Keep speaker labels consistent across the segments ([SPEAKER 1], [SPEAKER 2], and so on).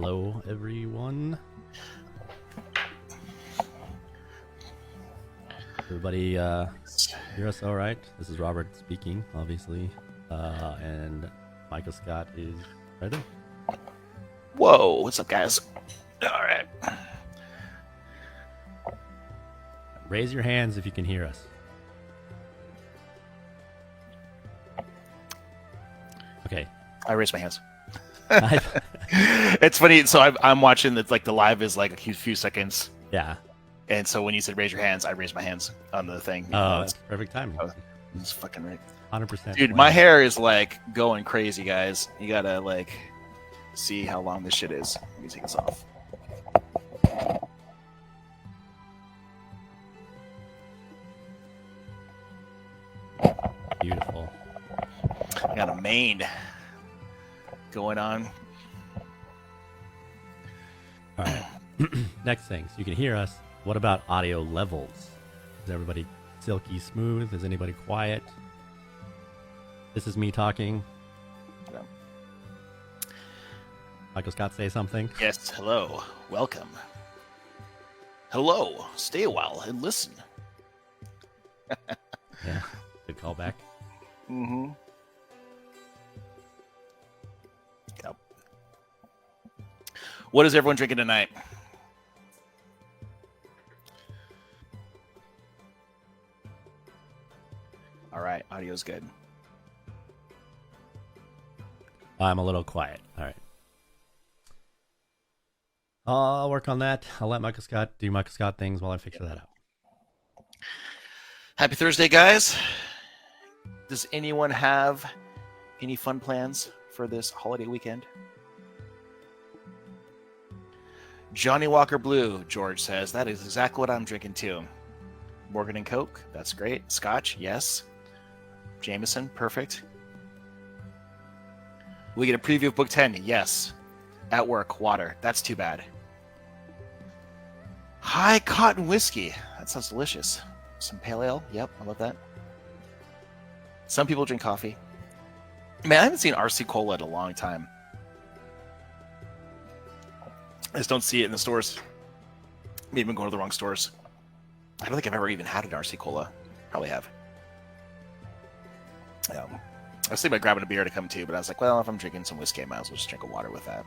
[SPEAKER 1] Hello, everyone. Everybody hear us all right? This is Robert speaking, obviously. And Michael Scott is right there.
[SPEAKER 2] Whoa, what's up, guys? All right.
[SPEAKER 1] Raise your hands if you can hear us. Okay.
[SPEAKER 2] I raised my hands. It's funny. So I'm watching the live is like a few seconds.
[SPEAKER 1] Yeah.
[SPEAKER 2] And so when you said raise your hands, I raised my hands on the thing.
[SPEAKER 1] Oh, that's perfect timing.
[SPEAKER 2] It's fucking right.
[SPEAKER 1] 100%.
[SPEAKER 2] Dude, my hair is like going crazy, guys. You gotta like see how long this shit is. Let me take this off.
[SPEAKER 1] Beautiful.
[SPEAKER 2] I got a mane going on.
[SPEAKER 1] All right. Next thing, so you can hear us. What about audio levels? Is everybody silky smooth? Is anybody quiet? This is me talking.
[SPEAKER 2] Yeah.
[SPEAKER 1] Michael Scott, say something.
[SPEAKER 2] Yes, hello. Welcome. Hello. Stay a while and listen.
[SPEAKER 1] Yeah, good callback.
[SPEAKER 2] Mm-hmm. Yep. What is everyone drinking tonight? All right, audio's good.
[SPEAKER 1] I'm a little quiet. All right. I'll work on that. I'll let Michael Scott do Michael Scott things while I figure that out.
[SPEAKER 2] Happy Thursday, guys. Does anyone have any fun plans for this holiday weekend? Johnny Walker Blue, George says. That is exactly what I'm drinking too. Morgan and Coke, that's great. Scotch, yes. Jameson, perfect. We get a preview of book 10, yes. At work, water, that's too bad. High cotton whiskey, that sounds delicious. Some pale ale, yep, I love that. Some people drink coffee. Man, I haven't seen RC Cola in a long time. I just don't see it in the stores. Maybe I'm going to the wrong stores. I don't think I've ever even had an RC Cola. Probably have. I was thinking about grabbing a beer to come to, but I was like, well, if I'm drinking some whiskey, I might as well just drink a water with that.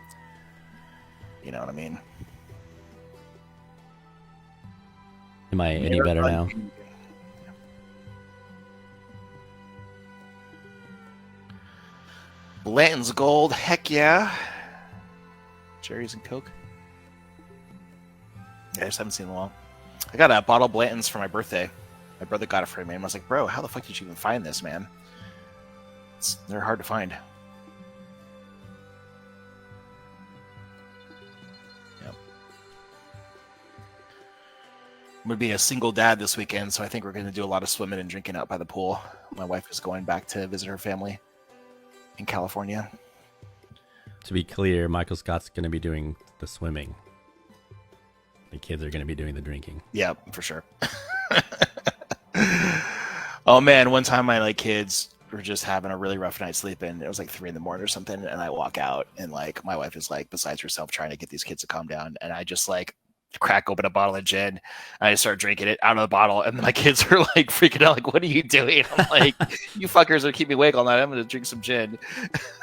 [SPEAKER 2] You know what I mean?
[SPEAKER 1] Am I any better now?
[SPEAKER 2] Blanton's Gold, heck yeah. Cherries and Coke. Yeah, I just haven't seen them all. I got a bottle of Blanton's for my birthday. My brother got it for me, and I was like, bro, how the fuck did you even find this, man? They're hard to find. Yep. I'm going to be a single dad this weekend, so I think we're going to do a lot of swimming and drinking out by the pool. My wife is going back to visit her family in California.
[SPEAKER 1] To be clear, Michael Scott's going to be doing the swimming. The kids are going to be doing the drinking.
[SPEAKER 2] Yeah, for sure. Oh man, one time my kids were just having a really rough night sleeping. It was like 3 a.m. or something, and I walk out, and my wife is besides herself trying to get these kids to calm down, and I just crack open a bottle of gin, and I start drinking it out of the bottle, and my kids are freaking out, what are you doing? I'm like, you fuckers are keeping me awake all night. I'm gonna drink some gin.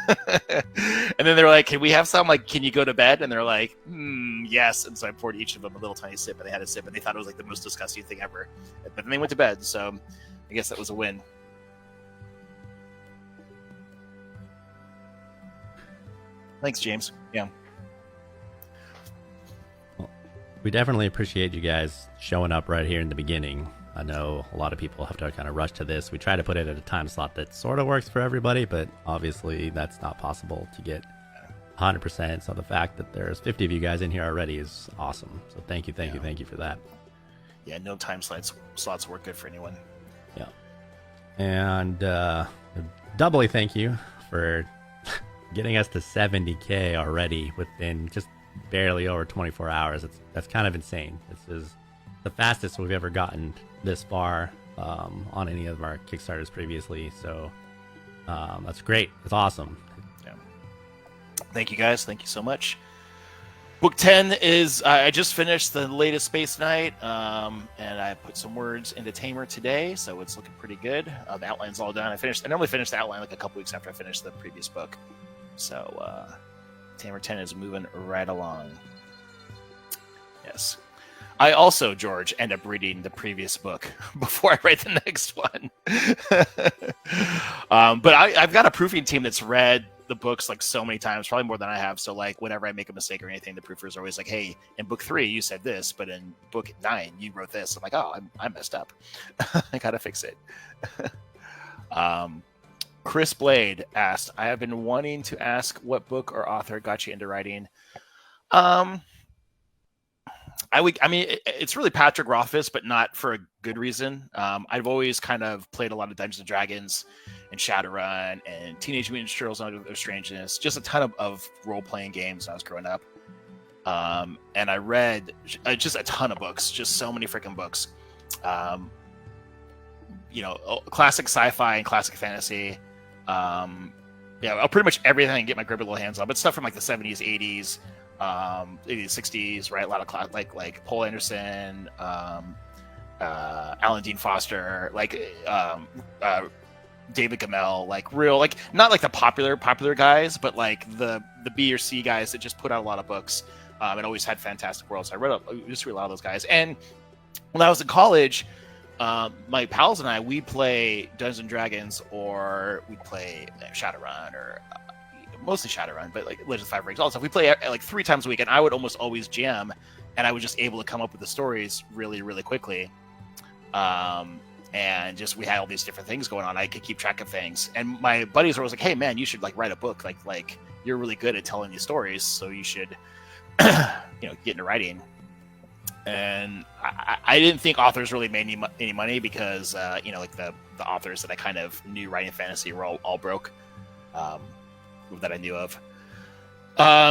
[SPEAKER 2] And then they're like, can we have some? Can you go to bed? And they're like, yes. And so I poured each of them a little tiny sip, and they had a sip, and they thought it was the most disgusting thing ever. But then they went to bed, so I guess that was a win. Thanks, James. Yeah.
[SPEAKER 1] We definitely appreciate you guys showing up right here in the beginning. I know a lot of people have to kind of rush to this. We try to put it at a time slot that sort of works for everybody, but obviously that's not possible to get 100%. So the fact that there's 50 of you guys in here already is awesome. So thank you for that.
[SPEAKER 2] Yeah, no time slots work good for anyone.
[SPEAKER 1] Yeah. And doubly thank you for getting us to 70K already within just barely over 24 hours. That's kind of insane. This is the fastest we've ever gotten this far on any of our Kickstarters previously. So that's great. It's awesome.
[SPEAKER 2] Yeah. Thank you guys. Thank you so much. Book 10 is I just finished the latest Space Knight, and I put some words into Tamer today, so it's looking pretty good. The outline's all done. I normally finish the outline like a couple weeks after I finish the previous book. So Tamer 10 is moving right along. Yes. I also, George, end up reading the previous book before I write the next one. But I've got a proofing team that's read the books like so many times, probably more than I have. So like whenever I make a mistake or anything, the proofers are always like, "Hey, in book 3 you said this, but in book 9 you wrote this." I'm like, "Oh, I messed up. I gotta fix it." Chris Blade asked, "I have been wanting to ask what book or author got you into writing." It's really Patrick Rothfuss, but not for a good reason. I've always kind of played a lot of Dungeons and Dragons and Shadowrun and Teenage Mutant Ninja Turtles and Other Strangeness, just a ton of role-playing games when I was growing up. And I read just a ton of books, just so many freaking books. Classic sci-fi and classic fantasy. Pretty much everything I can get my grip a little hands on, but stuff from like the 70s, 80s, 60s, right? A lot of like Paul Anderson, Alan Dean Foster, David Gemmell, like real, like not like the popular guys, but like the B or C guys that just put out a lot of books and always had fantastic worlds. So I used to read a lot of those guys. And when I was in college, my pals and I, we'd play Dungeons and Dragons, or we'd play Shadowrun, or mostly Shadowrun, but like Legends of Five Rings, all that stuff. We play like 3 times a week, and I would almost always jam, and I was just able to come up with the stories really, really quickly. And just we had all these different things going on. I could keep track of things, and my buddies were always like, "Hey, man, you should like write a book. Like you're really good at telling these stories, so you should, get into writing." And I didn't think authors really made any money because like the authors that I kind of knew writing fantasy were all broke, that I knew of.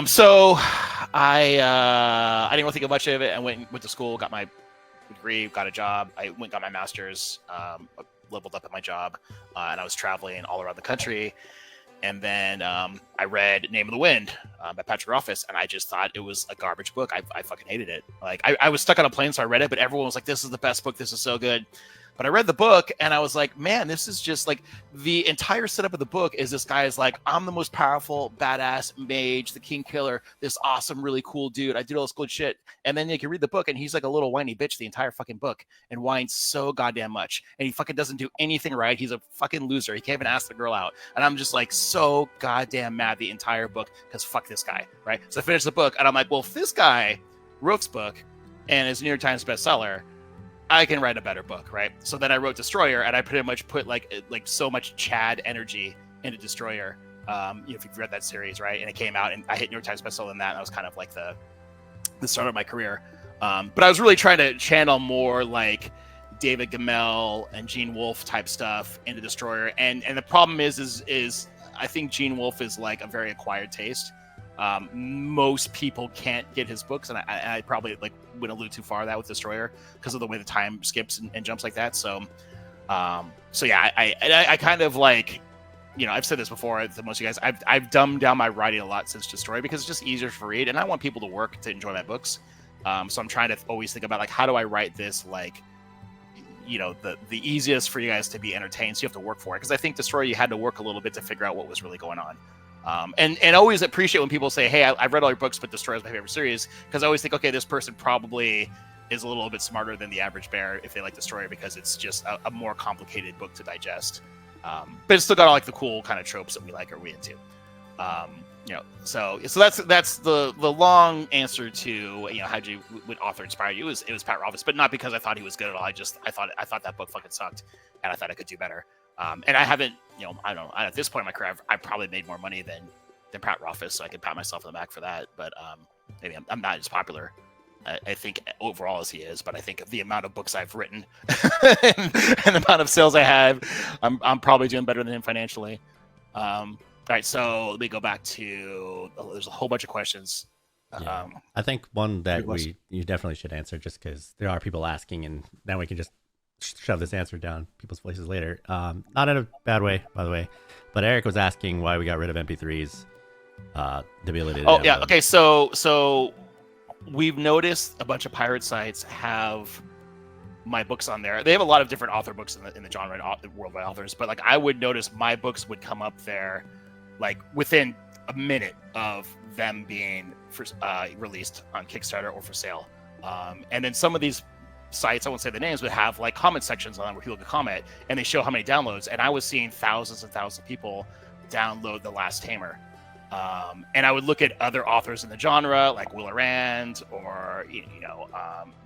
[SPEAKER 2] So I didn't really think of much of it. I went to school, got my degree, got a job. I got my master's, leveled up at my job, and I was traveling all around the country. And then I read Name of the Wind by Patrick Rothfuss, and I just thought it was a garbage book. I fucking hated it. Like I was stuck on a plane, so I read it, but everyone was like, "This is the best book. This is so good." But I read the book, and I was like, man, this is just like the entire setup of the book is this guy is like, I'm the most powerful, badass mage, the king killer, this awesome, really cool dude. I did all this good shit. And then you can read the book, and he's like a little whiny bitch the entire fucking book, and whines so goddamn much. And he fucking doesn't do anything right. He's a fucking loser. He can't even ask the girl out. And I'm just like so goddamn mad the entire book because fuck this guy, right? So I finished the book, and I'm like, well, if this guy wrote this book and is a New York Times bestseller, I can write a better book, right? So then I wrote Destroyer, and I pretty much put like so much Chad energy into Destroyer. If you've read that series, right? And it came out, and I hit New York Times bestseller in that, and that was kind of like the start of my career. But I was really trying to channel more like David Gemmell and Gene Wolfe type stuff into Destroyer, and the problem is I think Gene Wolfe is like a very acquired taste. Most people can't get his books, and I probably like went a little too far that with Destroyer because of the way the time skips and jumps like that. So yeah, I kind of like, I've said this before to most of you guys. I've dumbed down my writing a lot since Destroyer because it's just easier to read, and I want people to work to enjoy my books. So I'm trying to always think about like, how do I write this like, the easiest for you guys to be entertained, so you have to work for it. Because I think Destroyer, you had to work a little bit to figure out what was really going on. And always appreciate when people say, hey, I've read all your books, but Destroyer is my favorite series. Because I always think, okay, this person probably is a little bit smarter than the average bear if they like Destroyer, because it's just a more complicated book to digest. But it's still got all like the cool kind of tropes that we like or we into. So that's the long answer to, how'd you, what author inspired you? It was Pat Rothfuss, but not because I thought he was good at all. I thought that book fucking sucked, and I thought I could do better. And I haven't, I don't know, at this point in my career, I've probably made more money than Pat Rothfuss, so I can pat myself on the back for that. But maybe I'm not as popular, I think, overall as he is. But I think of the amount of books I've written and the amount of sales I have, I'm probably doing better than him financially. All right, so let me go back to. There's a whole bunch of questions.
[SPEAKER 1] Yeah. I think one that you definitely should answer, just because there are people asking, and then we can just shove this answer down people's faces later. Not in a bad way, by the way, but Eric was asking why we got rid of MP3s. The ability to
[SPEAKER 2] download. Yeah. Okay. So we've noticed a bunch of pirate sites have my books on there. They have a lot of different author books in the genre and worldwide authors, but like I would notice my books would come up there like within a minute of them being released on Kickstarter or for sale. And then some of these sites, I won't say the names, would have like comment sections on them where people can comment and they show how many downloads. And I was seeing thousands and thousands of people download The Last Tamer. And I would look at other authors in the genre, like Will Rand or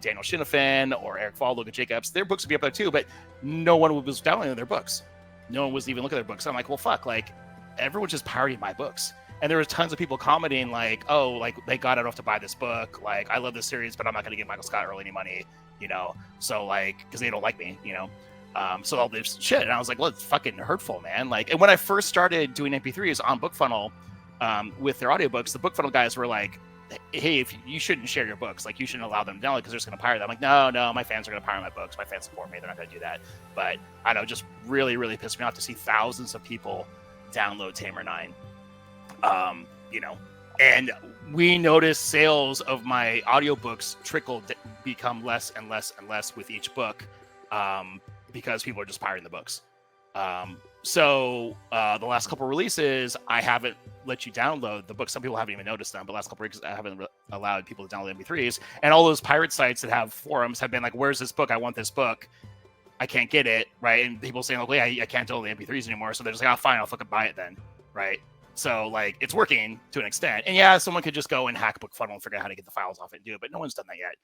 [SPEAKER 2] Daniel Shinafin or Eric Fall, Logan Jacobs. Their books would be up there too, but no one was downloading their books. No one was even looking at their books. I'm like, well, fuck, like everyone's just pirating my books. And there was tons of people commenting like, oh, like they got it off to buy this book. Like, I love this series, but I'm not going to give Michael Scott Earl any money, So like, because they don't like me, So all this shit. And I was like, well, it's fucking hurtful, man. Like, and when I first started doing MP3s on BookFunnel, with their audiobooks, the BookFunnel guys were like, hey, if you shouldn't share your books, like you shouldn't allow them to download because they're just going to pirate them. I'm like, no, my fans are going to pirate my books. My fans support me. They're not going to do that. But I know, just really, really pissed me off to see thousands of people download Tamer 9. And we noticed sales of my audiobooks become less and less and less with each book, because people are just pirating the books. So the last couple releases, I haven't let you download the books. Some people haven't even noticed them, but last couple weeks I haven't allowed people to download MP3s. And all those pirate sites that have forums have been like, where's this book? I want this book. I can't get it, right? And people saying, okay, I can't download the MP3s anymore. So they're just like, oh, fine, I'll fucking buy it then, right? So like it's working to an extent. And yeah, someone could just go and hack BookFunnel and figure out how to get the files off it and do it, but no one's done that yet.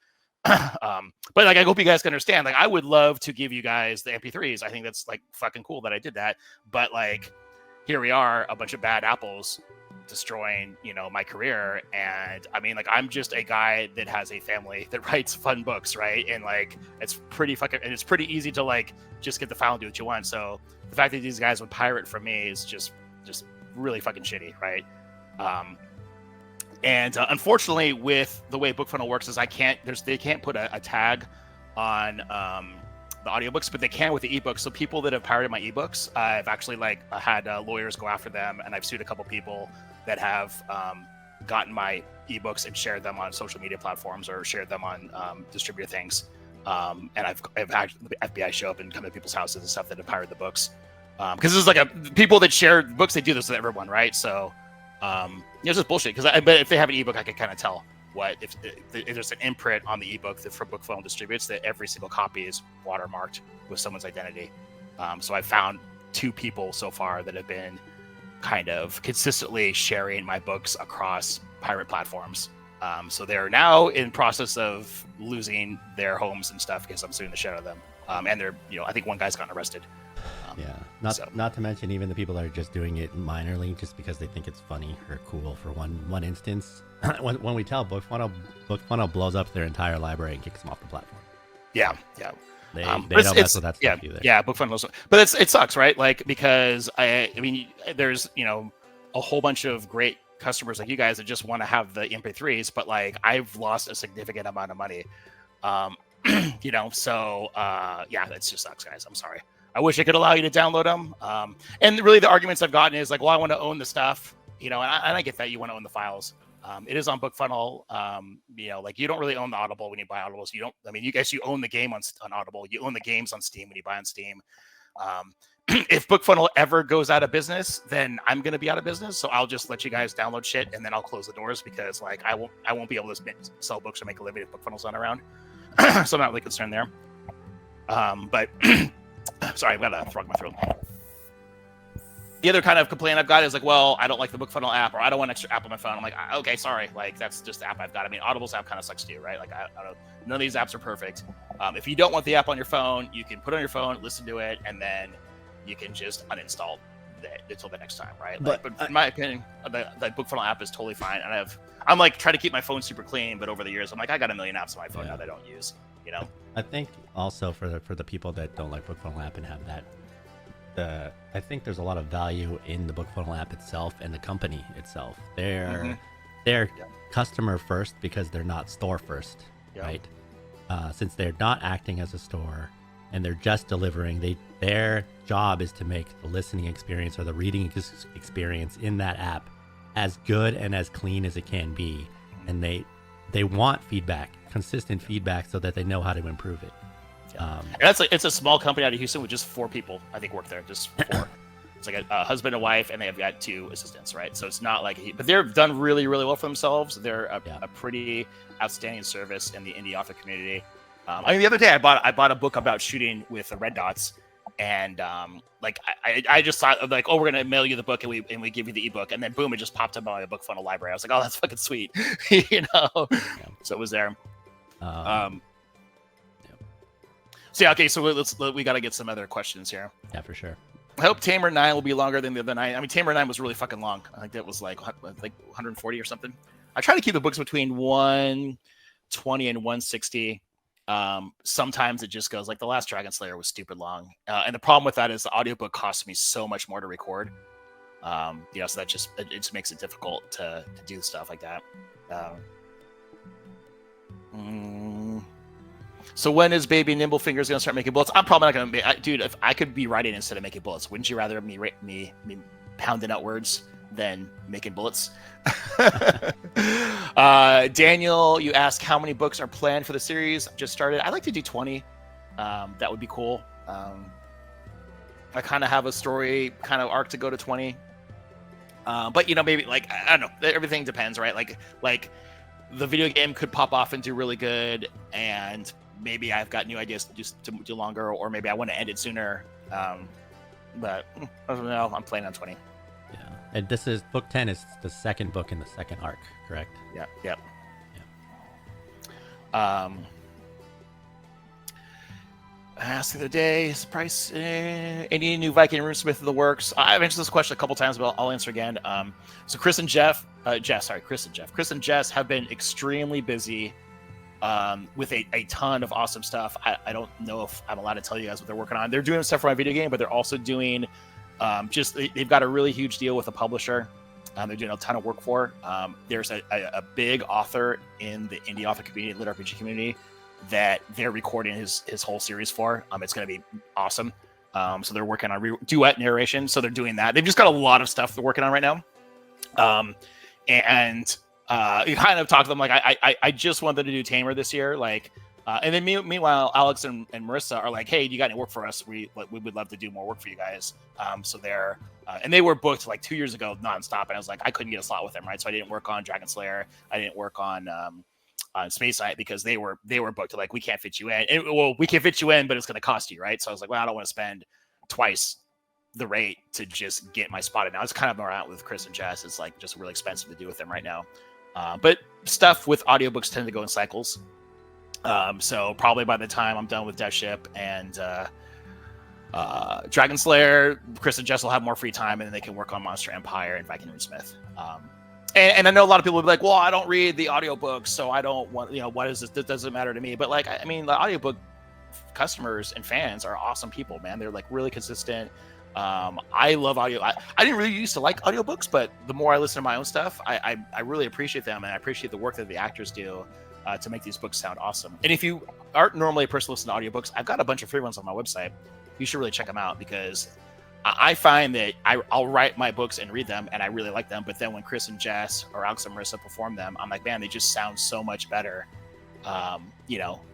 [SPEAKER 2] But like I hope you guys can understand, like I would love to give you guys the MP3s. I think that's like fucking cool that I did that, but like here we are, a bunch of bad apples destroying my career. And I mean, like I'm just a guy that has a family that writes fun books, right? And like it's pretty easy to like just get the file and do what you want. So the fact that these guys would pirate from me is just really fucking shitty, right? And unfortunately, with the way BookFunnel works, is they can't put a tag on the audiobooks, but they can with the ebooks. So people that have pirated my ebooks, I've actually had lawyers go after them, and I've sued a couple people that have gotten my ebooks and shared them on social media platforms or shared them on distributor things. And I've had the FBI show up and come to people's houses and stuff that have pirated the books. Because this is like people that share books, they do this with everyone, right? So it's just bullshit. But if they have an ebook, I can kind of tell if there's an imprint on the ebook that from BookFunnel distributes, that every single copy is watermarked with someone's identity. So I've found 2 people so far that have been kind of consistently sharing my books across pirate platforms. So they're now in process of losing their homes and stuff because I'm suing the shit out of them. And they're, I think one guy's gotten arrested.
[SPEAKER 1] Not to mention even the people that are just doing it minorly just because they think it's funny or cool. For one instance, when we tell BookFunnel blows up their entire library and kicks them off the platform.
[SPEAKER 2] Yeah.
[SPEAKER 1] They don't mess with that stuff either.
[SPEAKER 2] Yeah, BookFunnel, but it sucks, right? Like because I mean, there's a whole bunch of great customers like you guys that just want to have the MP3s, but like I've lost a significant amount of money. So that just sucks, guys. I'm sorry. I wish I could allow you to download them. And really the arguments I've gotten is like, well, I want to own the stuff, and I get that you want to own the files. It is on BookFunnel. Like you don't really own the Audible when you buy Audibles. You don't, you guess you own the game on Audible. You own the games on Steam when you buy on Steam. If BookFunnel ever goes out of business, then I'm going to be out of business. So I'll just let you guys download shit and then I'll close the doors because like I won't be able to sell books or make a living if BookFunnel's not around. So I'm not really concerned there. But sorry, I've got a frog in my throat. The other kind of complaint I've got is like, well, I don't like the BookFunnel app, or I don't want an extra app on my phone. I'm like, okay, sorry, like that's just the app I've got. I mean, Audible's app kind of sucks too, right? Like, I don't. None of these apps are perfect. If you don't want the app on your phone, you can put it on your phone, listen to it, and then you can just uninstall it until the next time, right? But in my opinion, the BookFunnel app is totally fine. And I'm like trying to keep my phone super clean, but over the years, I'm like, I got a million apps on my phone now that I don't use.
[SPEAKER 1] I think also for the people that don't like BookFunnel app and have that, I think there's a lot of value in the BookFunnel app itself and the company itself. They're customer first because they're not store first, right? Since they're not acting as a store and they're just delivering, their job is to make the listening experience or the reading experience in that app as good and as clean as it can be. And they want feedback, consistent feedback, so that they know how to improve it.
[SPEAKER 2] And that's like, it's a small company out of Houston with just 4 people, I think, work there. Just 4. It's like a husband and wife, and they've got 2 assistants, right? So it's not like, but they've done really, really well for themselves. They're a pretty outstanding service in the indie author community. I mean, the other day I bought a book about shooting with the red dots, and I just thought of like, oh, we're gonna mail you the book and we give you the ebook, and then boom, it just popped up on my book funnel library. I was like, oh, that's fucking sweet, you know. Yeah. So it was there. So yeah, okay. So we got to get some other questions here.
[SPEAKER 1] Yeah, for sure.
[SPEAKER 2] I hope Tamer 9 will be longer than the other 9. I mean, Tamer 9 was really fucking long. I think that was like 140 or something. I try to keep the books between 120 and 160. Sometimes it just goes like the last Dragon Slayer was stupid long. And the problem with that is the audiobook costs me so much more to record. So that it just makes it difficult to do stuff like that. So when is Baby Nimblefingers gonna start making bullets? I'm probably not gonna be, dude. If I could be writing instead of making bullets, wouldn't you rather me pounding out words than making bullets? Daniel, you asked how many books are planned for the series. Just started. I'd like to do 20. That would be cool. I kind of have a story kind of arc to go to 20. But maybe like I don't know. Everything depends, right? Like the video game could pop off and do really good, and maybe I've got new ideas to do longer, or maybe I want to end it sooner. But I don't know. I'm playing on 20.
[SPEAKER 1] Yeah, and this is book 10 is the second book in the second arc, correct?
[SPEAKER 2] Yeah. Yep. I asked the other day, is price any new Viking runesmith in the works? I've answered this question a couple times, but I'll answer again. So Chris and Jess have been extremely busy with a ton of awesome stuff. I don't know if I'm allowed to tell you guys what they're working on. They're doing stuff for my video game, but they're also doing they've got a really huge deal with a publisher. They're doing a ton of work for. There's a big author in the indie author community, lit RPG community, that they're recording his whole series for. It's going to be awesome. So they're working on duet narration. So they're doing that. They've just got a lot of stuff they're working on right now. You kind of talk to them like I just wanted to do Tamer this year, and then meanwhile Alex and Marissa are like, hey, do you got any work for us? We would love to do more work for you guys. So they're and they were booked like 2 years ago nonstop, and I was like, I couldn't get a slot with them, right? So I didn't work on Dragon Slayer. I didn't work on Space Knight because they were booked. Like, we can't fit you in. We can fit you in, but it's going to cost you, right? So I was like, well, I don't want to spend twice the rate to just get my spot in. Now it's kind of more out with Chris and Jess. It's like just really expensive to do with them right now. But stuff with audiobooks tend to go in cycles. So probably by the time I'm done with Death Ship and Dragon Slayer, Chris and Jess will have more free time, and then they can work on Monster Empire and Viking Runesmith. And I know a lot of people will be like, well, I don't read the audiobooks, so I don't want, what is this? This doesn't matter to me. But like, I mean, the audiobook customers and fans are awesome people, man. They're like really consistent. I love audio. I didn't really used to like audiobooks, but the more I listen to my own stuff, I really appreciate them, and I appreciate the work that the actors do to make these books sound awesome. And if you aren't normally a person to listen to audiobooks, I've got a bunch of free ones on my website. You should really check them out, because I find that I'll write my books and read them, and I really like them. But then when Chris and Jess or Alex and Marissa perform them, I'm like, man, they just sound so much better,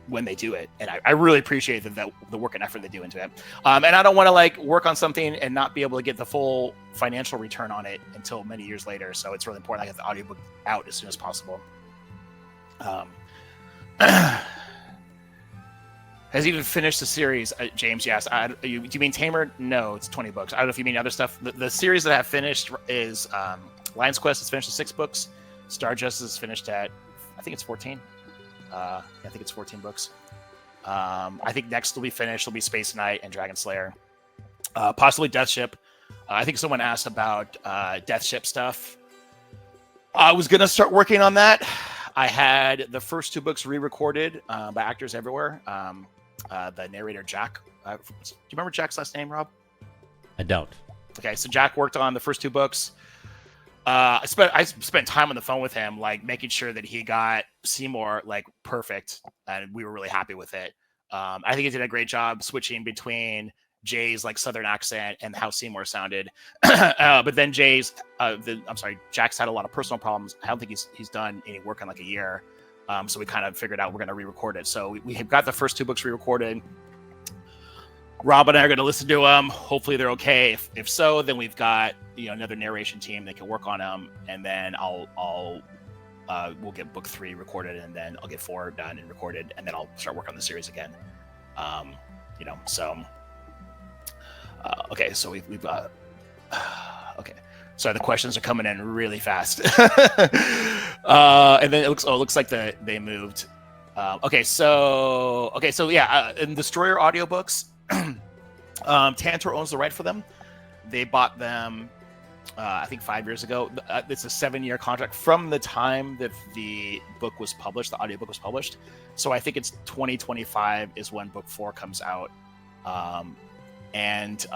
[SPEAKER 2] when they do it. And I really appreciate the work and effort they do into it. And I don't want to like work on something and not be able to get the full financial return on it until many years later. So it's really important I get the audiobook out as soon as possible. Has he even finished the series? James, yes. Do you mean Tamer? No, it's 20 books. I don't know if you mean other stuff. The series that I have finished is Lion's Quest is finished at 6 books. Star Justice is finished at, I think it's 14. I think it's 14 books. I think next will be finished will be Space Knight and Dragon Slayer. Possibly Death Ship. I think someone asked about Death Ship stuff. I was going to start working on that. I had the first 2 books re-recorded by actors everywhere. The narrator, Jack. Do you remember Jack's last name, Rob?
[SPEAKER 1] I don't.
[SPEAKER 2] Okay, so Jack worked on the first 2 books. I spent time on the phone with him, like making sure that he got Seymour like perfect, and we were really happy with it. I think he did a great job switching between Jay's like Southern accent and how Seymour sounded. But then Jack's had a lot of personal problems. I don't think he's done any work in like a year. So we kind of figured out we're going to re-record it. So we have got the first 2 books re-recorded. Rob and I are going to listen to them. Hopefully they're okay. If so, then we've got another narration team that can work on them, and then we'll get book 3 recorded, and then I'll get 4 done and recorded, and then I'll start working on the series again. Okay, so we've got okay. So the questions are coming in really fast, and then it looks like they moved. So yeah, in Destroyer audiobooks, Tantor owns the right for them. They bought them, I think 5 years ago. It's a 7-year contract from the time that the book was published, the audiobook was published. So I think it's 2025 is when book 4 comes out. And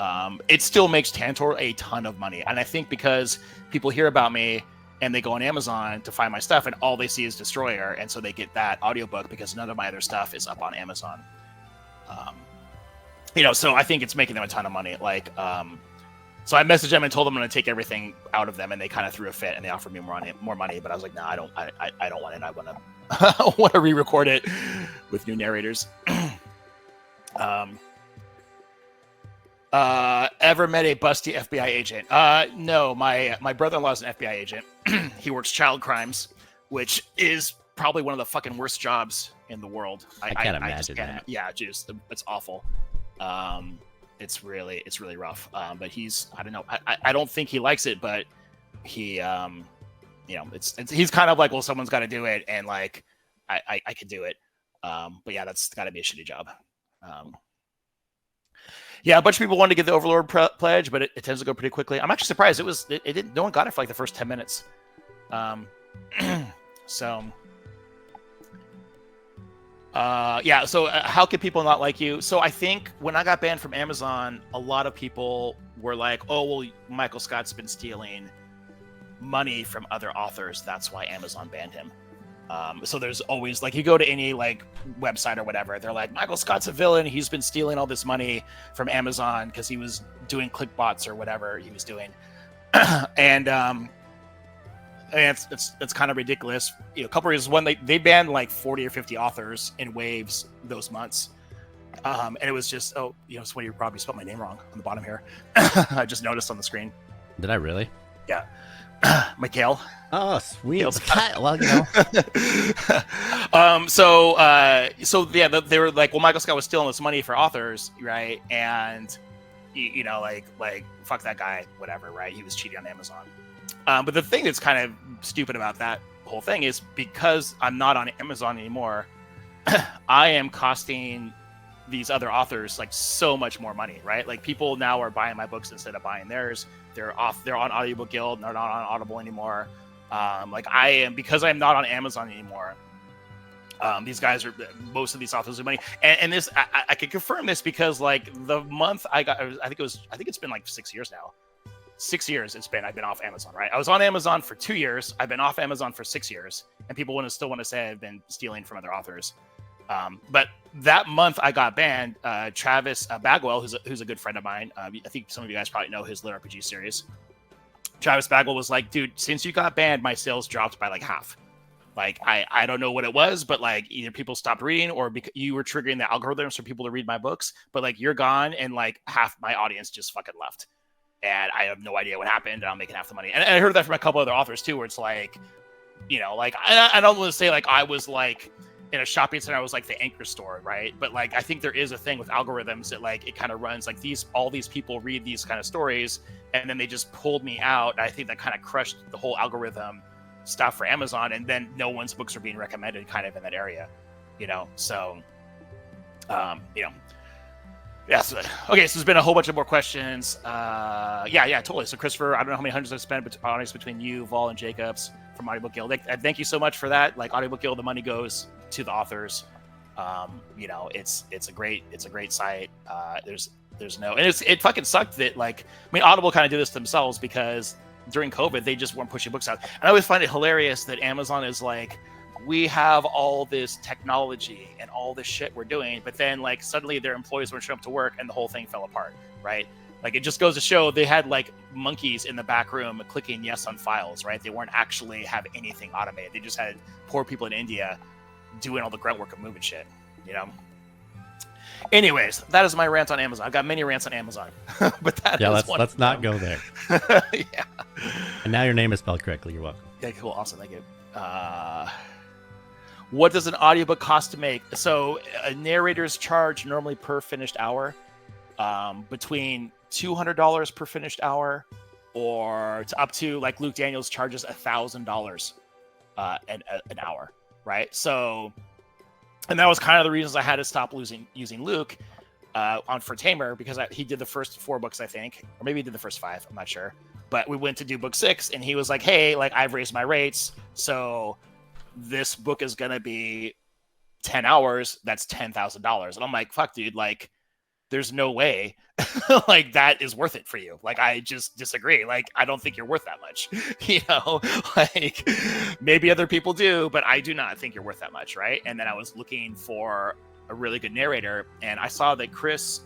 [SPEAKER 2] it still makes Tantor a ton of money. And I think because people hear about me and they go on Amazon to find my stuff, and all they see is Destroyer, and so they get that audiobook because none of my other stuff is up on Amazon. So I think it's making them a ton of money. So I messaged them and told them I'm going to take everything out of them, and they kind of threw a fit and they offered me more money. But I was like, no, I don't want it. I want to I want to re-record it with new narrators. Ever met a busty FBI agent? No, my brother-in-law is an FBI agent. He works child crimes, which is probably one of the fucking worst jobs in the world.
[SPEAKER 1] I can't imagine that.
[SPEAKER 2] Yeah, just it's awful. It's really rough. But he's, I don't know. I don't think he likes it, but he, he's kind of like, well, someone's got to do it, and like, I could do it. But yeah, that's got to be a shitty job. Yeah, a bunch of people wanted to get the Overlord pledge, but it tends to go pretty quickly. I'm actually surprised it didn't. No one got it for like the first 10 minutes. So how can people not like you? So I think when I got banned from Amazon, a lot of people were like, oh, well, Michael Scott's been stealing money from other authors. That's why Amazon banned him. So there's always, like, you go to any like website or whatever, they're like, Michael Scott's a villain. He's been stealing all this money from Amazon because he was doing clickbots or whatever he was doing. And it's kind of ridiculous. A couple reasons. One, they banned like 40 or 50 authors in waves those months. And it was just, somebody probably spelled my name wrong on the bottom here. I just noticed on the screen.
[SPEAKER 1] Did I really?
[SPEAKER 2] Yeah. Mikhail.
[SPEAKER 1] Oh, sweet. Well,
[SPEAKER 2] So they were like, well, Michael Scott was stealing this money for authors, right? And like fuck that guy, whatever, right? He was cheating on Amazon. But the thing that's kind of stupid about that whole thing is because I'm not on Amazon anymore, I am costing these other authors like so much more money, right? Like people now are buying my books instead of buying theirs. They're on Audiobook Guild, and they're not on Audible anymore. Because I'm not on Amazon anymore. These guys are, most of these authors are money, and this I can confirm this because like the month I think it's been like 6 years now. 6 years I've been off Amazon, right? I was on Amazon for 2 years. I've been off Amazon for 6 years, and people still want to say I've been stealing from other authors. But that month I got banned. Travis Bagwell, who's a good friend of mine. I think some of you guys probably know his Lit RPG series. Travis Bagwell was like, dude, since you got banned, my sales dropped by like half. Like, I don't know what it was, but like either people stopped reading or you were triggering the algorithms for people to read my books. But like you're gone, and like half my audience just fucking left. And I have no idea what happened, and I'm making half the money. And I heard that from a couple other authors too, where it's like, like I don't want to say like I was like in a shopping center, I was like the anchor store, right? But like I think there is a thing with algorithms that like it kind of runs like all these people read these kind of stories, and then they just pulled me out. And I think that kind of crushed the whole algorithm stuff for Amazon, and then no one's books are being recommended kind of in that area, so yeah. So, okay, so there's been a whole bunch of more questions. Yeah, totally. So Christopher, I don't know how many hundreds I've spent between you, Vol, and Jacobs from Audiobook Guild. Thank you so much for that. Like Audiobook Guild, the money goes to the authors. It's a great site. There's no, and it fucking sucked that Audible kind of did this themselves because during COVID they just weren't pushing books out. And I always find it hilarious that Amazon is like, we have all this technology and all this shit we're doing, but then like suddenly their employees weren't showing up to work and the whole thing fell apart, right? Like it just goes to show they had like monkeys in the back room clicking yes on files, right? They weren't actually have anything automated. They just had poor people in India doing all the grunt work of moving shit, you know. Anyways, that is my rant on Amazon. I've got many rants on Amazon, but that is one.
[SPEAKER 1] Let's not go there.
[SPEAKER 2] Yeah.
[SPEAKER 1] And now your name is spelled correctly. You're welcome.
[SPEAKER 2] Yeah, cool, awesome, thank you. What does an audiobook cost to make? So narrators charge normally per finished hour, between $200 per finished hour, or to up to, like, Luke Daniels charges $1,000 an hour, right? So, and that was kind of the reasons I had to stop using Luke for Tamer, because he did the first 4 books, I think, or maybe he did the first 5, I'm not sure. But we went to do book 6, and he was like, hey, like, I've raised my rates, so this book is going to be 10 hours, that's $10,000. And I'm like, fuck, dude, like, there's no way like that is worth it for you. Like, I just disagree. Like, I don't think you're worth that much, you know, like, maybe other people do, but I do not think you're worth that much. Right. And then I was looking for a really good narrator, and I saw that Chris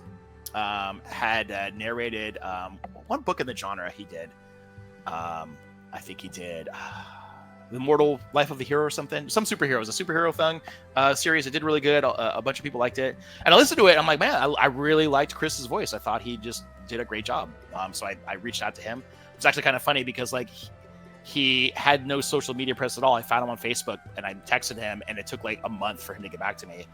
[SPEAKER 2] had narrated one book in the genre he did. I think he did The Immortal Life of the Hero or something. Some superhero. It was a superhero thing series. It did really good. A bunch of people liked it. And I listened to it, and I'm like, man, I really liked Chris's voice. I thought he just did a great job. So I reached out to him. It's actually kind of funny because, like, he had no social media presence at all. I found him on Facebook, and I texted him, and it took like a month for him to get back to me.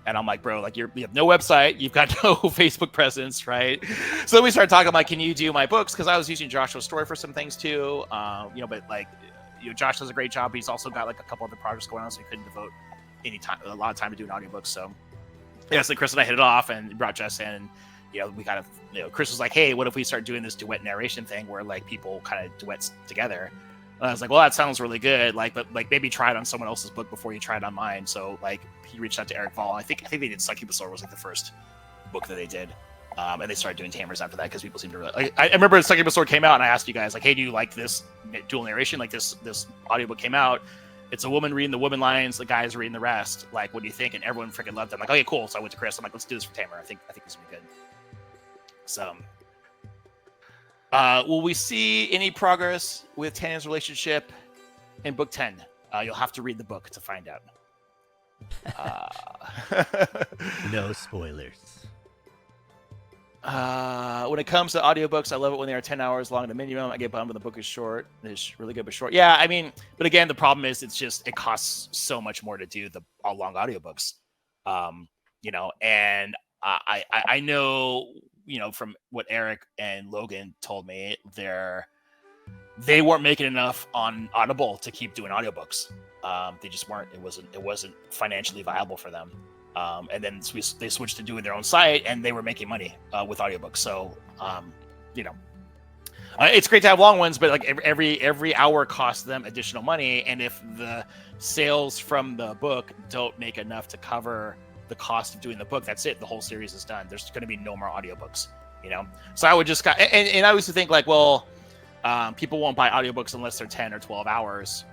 [SPEAKER 2] And I'm like, bro, like, you have no website, you've got no Facebook presence, right? So then we started talking, like, can you do my books? Because I was using Joshua's story for some things too, you know. But, like, you know, Josh does a great job. He's also got, like, a couple other projects going on, so he couldn't devote a lot of time to doing audiobooks. So yeah, so Chris and I hit it off and brought Jess in, and, you know, we kind of, you know, Chris was like, hey, what if we start doing this duet narration thing where, like, people kind of duets together? And I was like, well, that sounds really good. Like, but, like, maybe try it on someone else's book before you try it on mine. So, like, he reached out to Eric Vall. I think they did Succubus was, like, the first book that they did. And they started doing Tamers after that because people seemed to really, like, I remember Succubus came out, and I asked you guys, like, hey, do you like this dual narration? Like, this audiobook came out. It's a woman reading the woman lines, the guys reading the rest. Like, what do you think? And everyone freaking loved it. I'm like, okay, cool. So I went to Chris. I'm like, let's do this for Tamer. I think this will be good. So, will we see any progress with Tanya's relationship in book 10? You'll have to read the book to find out.
[SPEAKER 1] No spoilers.
[SPEAKER 2] When it comes to audiobooks, I love it when they are 10 hours long at a minimum. I get bummed when the book is short. It's really good, but short. Yeah, I mean, but again, the problem is it costs so much more to do the long audiobooks. You know, and I know, you know, from what Eric and Logan told me, they weren't making enough on Audible to keep doing audiobooks. They just weren't. It wasn't financially viable for them. And then they switched to doing their own site, and they were making money with audiobooks. So, you know, it's great to have long ones, but, like, every hour costs them additional money. And if the sales from the book don't make enough to cover the cost of doing the book, that's it. The whole series is done. There's going to be no more audiobooks, you know? So I would just, and I used to think, like, well, people won't buy audiobooks unless they're 10 or 12 hours.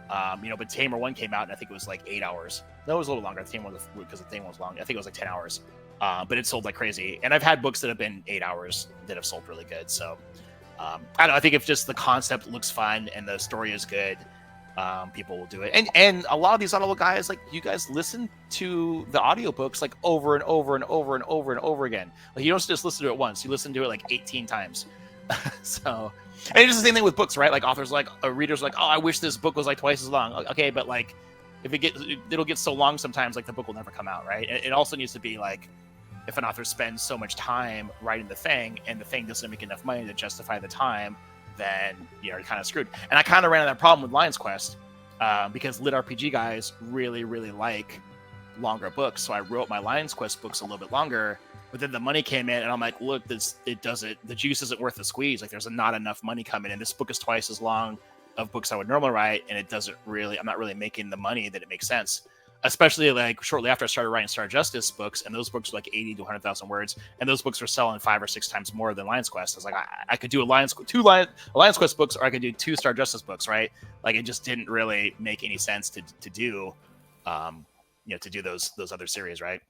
[SPEAKER 2] You know, but Tamer 1 came out, and I think it was like 8 hours. No, it was a little longer. Because the thing was long. I think it was like 10 hours. But it sold like crazy. And I've had books that have been 8 hours that have sold really good. So I don't know. I think if just the concept looks fun and the story is good, people will do it. And a lot of these Audible guys, like, you guys listen to the audiobooks like over and over and over and over and over again. Like, you don't just listen to it once. You listen to it like 18 times. So, and it's the same thing with books, right? Like, authors, like, readers are like, oh, I wish this book was like twice as long. Okay, but, like, if it'll get so long sometimes, like, the book will never come out, right? It also needs to be like, if an author spends so much time writing the thing and the thing doesn't make enough money to justify the time, then, you know, you're kind of screwed. And I kind of ran into that problem with Lion's Quest because lit RPG guys really, really like longer books. So I wrote my Lion's Quest books a little bit longer, but then the money came in, and I'm like, look, the juice isn't worth the squeeze. Like, there's not enough money coming in. This book is twice as long of books I would normally write, and I'm not really making the money that it makes sense. Especially, like, shortly after I started writing Star Justice books, and those books were like 80 to 100,000 words, and those books were selling 5 or 6 times more than Lion's Quest. I was like, I could do a Lion's Quest books, or I could do 2 Star Justice books, right? Like, it just didn't really make any sense to do, you know, to do those other series, right?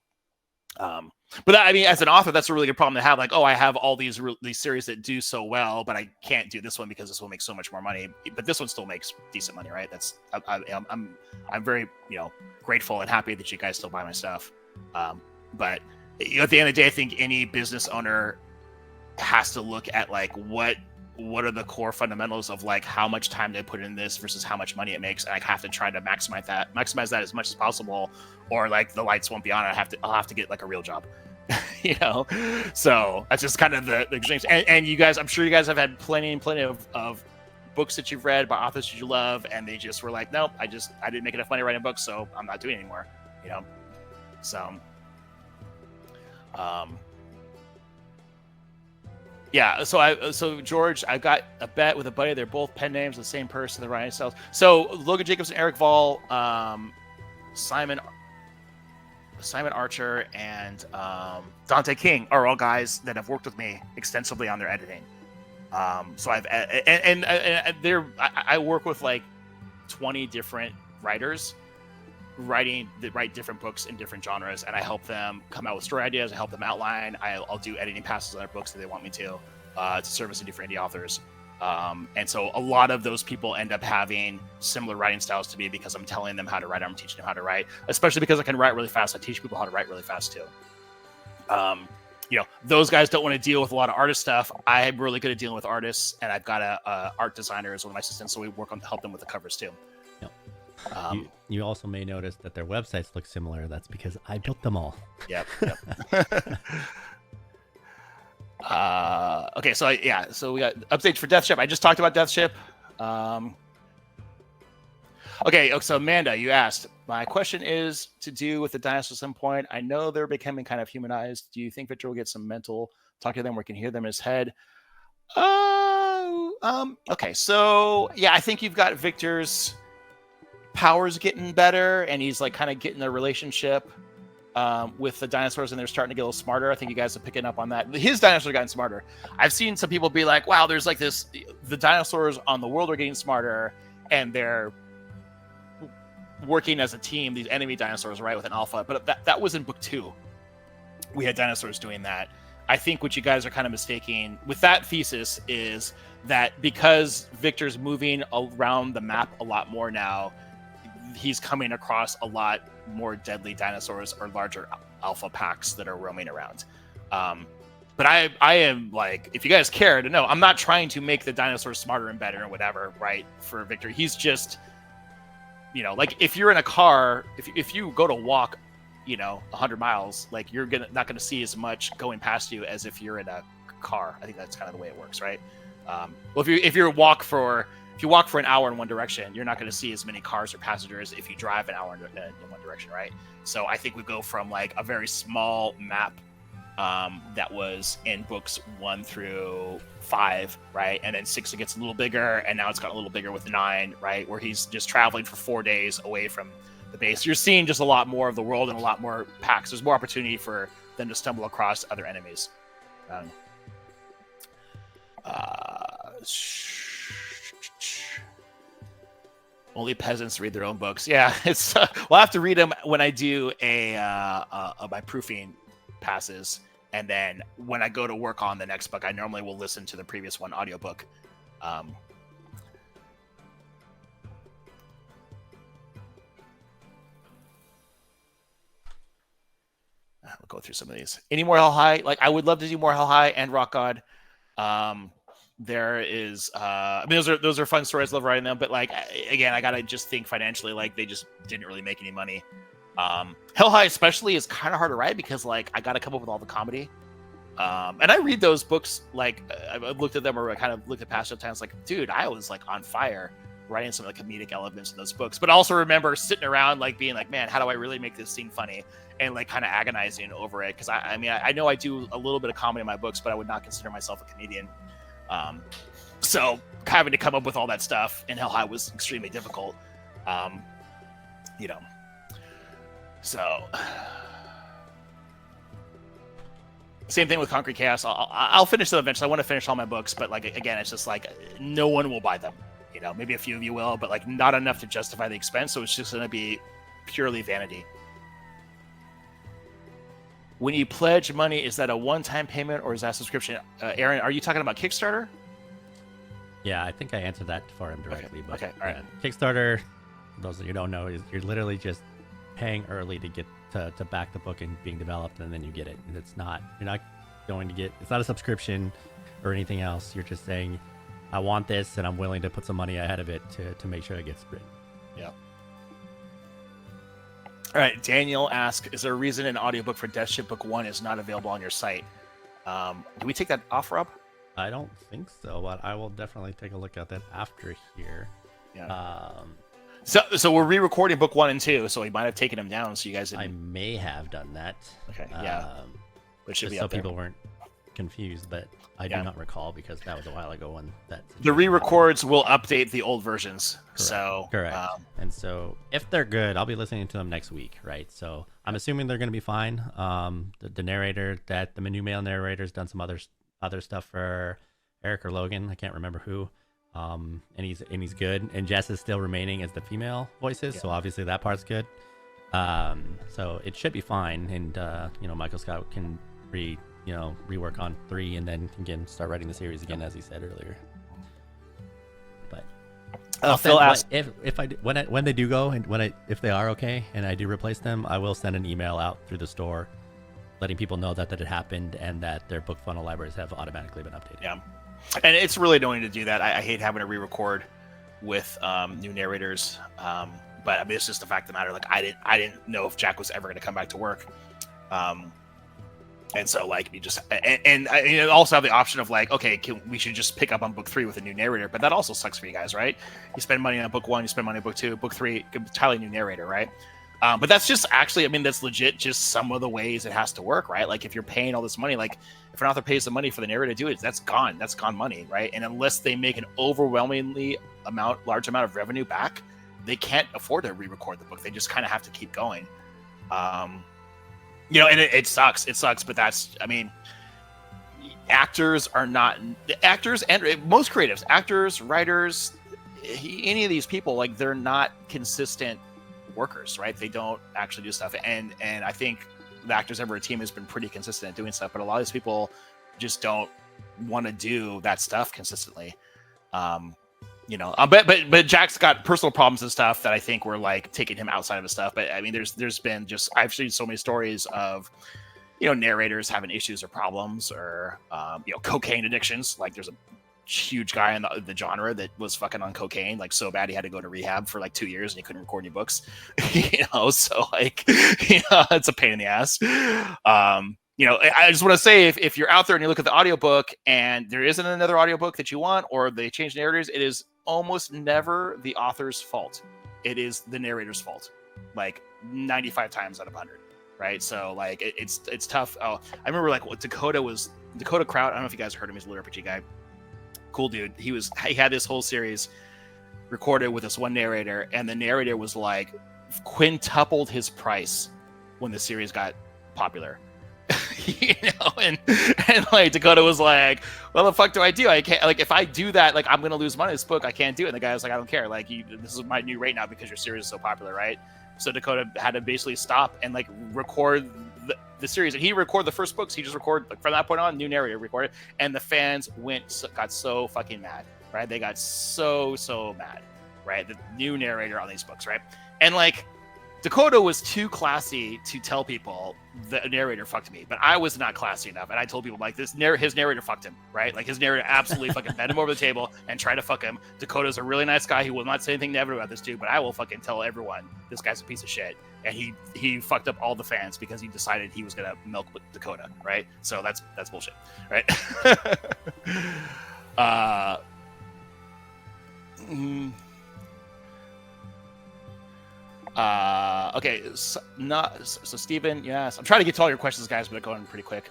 [SPEAKER 2] But that, I mean, as an author, that's a really good problem to have. Like, oh, I have all these series that do so well, but I can't do this one because this one makes so much more money. But this one still makes decent money, right? That's I'm very grateful and happy that you guys still buy my stuff. But at the end of the day, I think any business owner has to look at like what are the core fundamentals of like how much time they put in this versus how much money it makes, and I have to try to maximize that as much as possible, or like the lights won't be on. I'll have to get like a real job. So that's just kind of the extremes. And you guys, I'm sure you guys have had plenty of books that you've read by authors that you love, and they just were like, nope, I didn't make enough money writing books, so I'm not doing it anymore. So yeah, so George, I got a bet with a buddy. They're both pen names, the same person, the writing styles. So Logan Jacobs and Eric Vall, Simon Archer, and Dante King are all guys that have worked with me extensively on their editing. So I work with like 20 different writers that write different books in different genres, and I help them come out with story ideas. I help them outline. I'll do editing passes on their books that they want me to service the different indie authors. And so a lot of those people end up having similar writing styles to me because I'm telling them how to write. I'm teaching them how to write, especially because I can write really fast. I teach people how to write really fast too. Those guys don't want to deal with a lot of artist stuff. I'm really good at dealing with artists, and I've got a art designer as one of my assistants, so we work on to help them with the covers too.
[SPEAKER 1] You also may notice that their websites look similar. That's because I built them all.
[SPEAKER 2] Yep. Okay, so we got updates for Death Ship. I just talked about Death Ship. Okay, so Amanda, you asked. My question is to do with the dinosaurs at some point. I know they're becoming kind of humanized. Do you think Victor will get some mental talk to them where he can hear them in his head? Okay, so yeah, I think you've got Victor's powers getting better, and he's like kind of getting a relationship with the dinosaurs, and they're starting to get a little smarter. I think you guys are picking up on that. His dinosaurs are getting smarter. I've seen some people be like, wow, there's like this, the dinosaurs on the world are getting smarter, and they're working as a team, these enemy dinosaurs, right, with an alpha. But that was in book 2. We had dinosaurs doing that. I think what you guys are kind of mistaking with that thesis is that because Victor's moving around the map a lot more now, he's coming across a lot more deadly dinosaurs or larger alpha packs that are roaming around. But I am like, if you guys care to know, I'm not trying to make the dinosaurs smarter and better and whatever, right, for Victor. He's just, like if you're in a car, if you go to walk, 100 miles, like you're not gonna see as much going past you as if you're in a car. I think that's kind of the way it works, right? Well, if you walk for an hour in one direction, you're not going to see as many cars or passengers if you drive an hour in one direction, right? So I think we go from like a very small map that was in books 1 through 5, right? And then 6, it gets a little bigger, and now it's got a little bigger with 9, right? Where he's just traveling for 4 days away from the base. You're seeing just a lot more of the world and a lot more packs. There's more opportunity for them to stumble across other enemies. Only peasants read their own books. Yeah, it's we'll have to read them when I do my proofing passes, and then when I go to work on the next book, I normally will listen to the previous one audiobook. We'll go through some of these. Any more Hell High? Like, I would love to do more Hell High and Rock God. There is I mean, those are fun stories. I love writing them, but like, again, I gotta just think financially. Like, they just didn't really make any money. Hell High especially is kind of hard to write because like I gotta come up with all the comedy. And I read those books, like I've looked at them, or I kind of looked at past times, like, dude, I was like on fire writing some of the comedic elements in those books. But I also remember sitting around like being like, man, how do I really make this scene funny? And like kind of agonizing over it, because I mean I know I do a little bit of comedy in my books, but I would not consider myself a comedian. So having to come up with all that stuff in Hell High was extremely difficult. So same thing with Concrete Chaos. I'll finish them eventually. I want to finish all my books, but like, again, it's just like no one will buy them. Maybe a few of you will, but like not enough to justify the expense. So it's just going to be purely vanity. when you pledge money, is that a one-time payment or is that a subscription? Aaron, are you talking about Kickstarter?
[SPEAKER 1] Yeah, I think I answered that for him directly.
[SPEAKER 2] Okay.
[SPEAKER 1] But
[SPEAKER 2] Okay. All right.
[SPEAKER 1] Kickstarter, for those of you who don't know, is you're literally just paying early to get to back the book and being developed, and then you get it. And you're not going to get, it's not a subscription or anything else. You're just saying, I want this, and I'm willing to put some money ahead of it to make sure it gets written.
[SPEAKER 2] Yeah. All right. Daniel asks, is there a reason an audiobook for Death Ship Book 1 is not available on your site? Do we take that off, Rob?
[SPEAKER 1] I don't think so, but I will definitely take a look at that after here.
[SPEAKER 2] Yeah. So we're re-recording book 1 and 2, so we might have taken them down, so you guys didn't...
[SPEAKER 1] I may have done that.
[SPEAKER 2] Okay, yeah. It should
[SPEAKER 1] just
[SPEAKER 2] be
[SPEAKER 1] so
[SPEAKER 2] up there.
[SPEAKER 1] people weren't confused, but I do not recall because that was a while ago when that...
[SPEAKER 2] The re-records will update the old versions.
[SPEAKER 1] Correct.
[SPEAKER 2] So
[SPEAKER 1] correct. And so if they're good, I'll be listening to them next week, right? So I'm assuming they're going to be fine. The narrator, the new male narrator's done some other stuff for Eric or Logan. I can't remember who. And he's good. And Jess is still remaining as the female voices, so obviously that part's good. So it should be fine. And Michael Scott can rework on 3 and then again start writing the series again, as he said earlier. But
[SPEAKER 2] Phil asked
[SPEAKER 1] when they do go and if they are okay and I do replace them, I will send an email out through the store letting people know that it happened and that their book funnel libraries have automatically been updated.
[SPEAKER 2] Yeah. And it's really annoying to do that. I hate having to re-record with new narrators. But I mean, it's just the fact of the matter. Like I didn't know if Jack was ever going to come back to work. And so like you just and also have the option of like, okay, we should just pick up on book 3 with a new narrator. But that also sucks for you guys, right? You spend money on book 1, you spend money on book 2, book 3, entirely new narrator, right? But that's just actually, I mean, that's legit just some of the ways it has to work, right? Like if you're paying all this money, like if an author pays the money for the narrator to do it, that's gone money, right? And unless they make an overwhelmingly large amount of revenue back, they can't afford to re-record the book. They just kind of have to keep going. And it sucks. It sucks, but that's, I mean, actors and most creatives, actors, writers, any of these people, like they're not consistent workers, right? They don't actually do stuff. And I think the Actors Ever team has been pretty consistent at doing stuff, but a lot of these people just don't want to do that stuff consistently. But Jack's got personal problems and stuff that I think were like taking him outside of his stuff. But I mean, there's been just, I've seen so many stories of, narrators having issues or problems or, cocaine addictions. Like there's a huge guy in the genre that was fucking on cocaine, like so bad he had to go to rehab for like 2 years and he couldn't record any books. So like, it's a pain in the ass. I just want to say if you're out there and you look at the audiobook and there isn't another audiobook that you want, or they change narrators, it is almost never the author's fault. It is the narrator's fault, like 95 times out of 100. Right. So like it's tough. Oh, I remember like what Dakota Kraut. I don't know if you guys heard him. He's a little RPG guy. Cool dude. He had this whole series recorded with this one narrator, and the narrator was like quintupled his price when the series got popular. And like Dakota was like, well, the fuck do? I can't, like, if I do that, like I'm gonna lose money on this book. I can't do it. And the guy was like, I don't care, like this is my new rate now because your series is so popular, right? So Dakota had to basically stop and like record the series, and he recorded the first books. He just recorded, like, from that point on, new narrator recorded, and the fans got so fucking mad, right? They got so mad, right? The new narrator on these books, right? And like Dakota was too classy to tell people the narrator fucked me, but I was not classy enough, and I told people like his narrator fucked him, right? Like his narrator absolutely fucking bent him over the table and tried to fuck him. Dakota's a really nice guy. He will not say anything negative about this dude, but I will fucking tell everyone this guy's a piece of shit. And he fucked up all the fans because he decided he was gonna milk Dakota, right? So that's bullshit, right? Okay, so Steven, yes, I'm trying to get to all your questions, guys, but going pretty quick.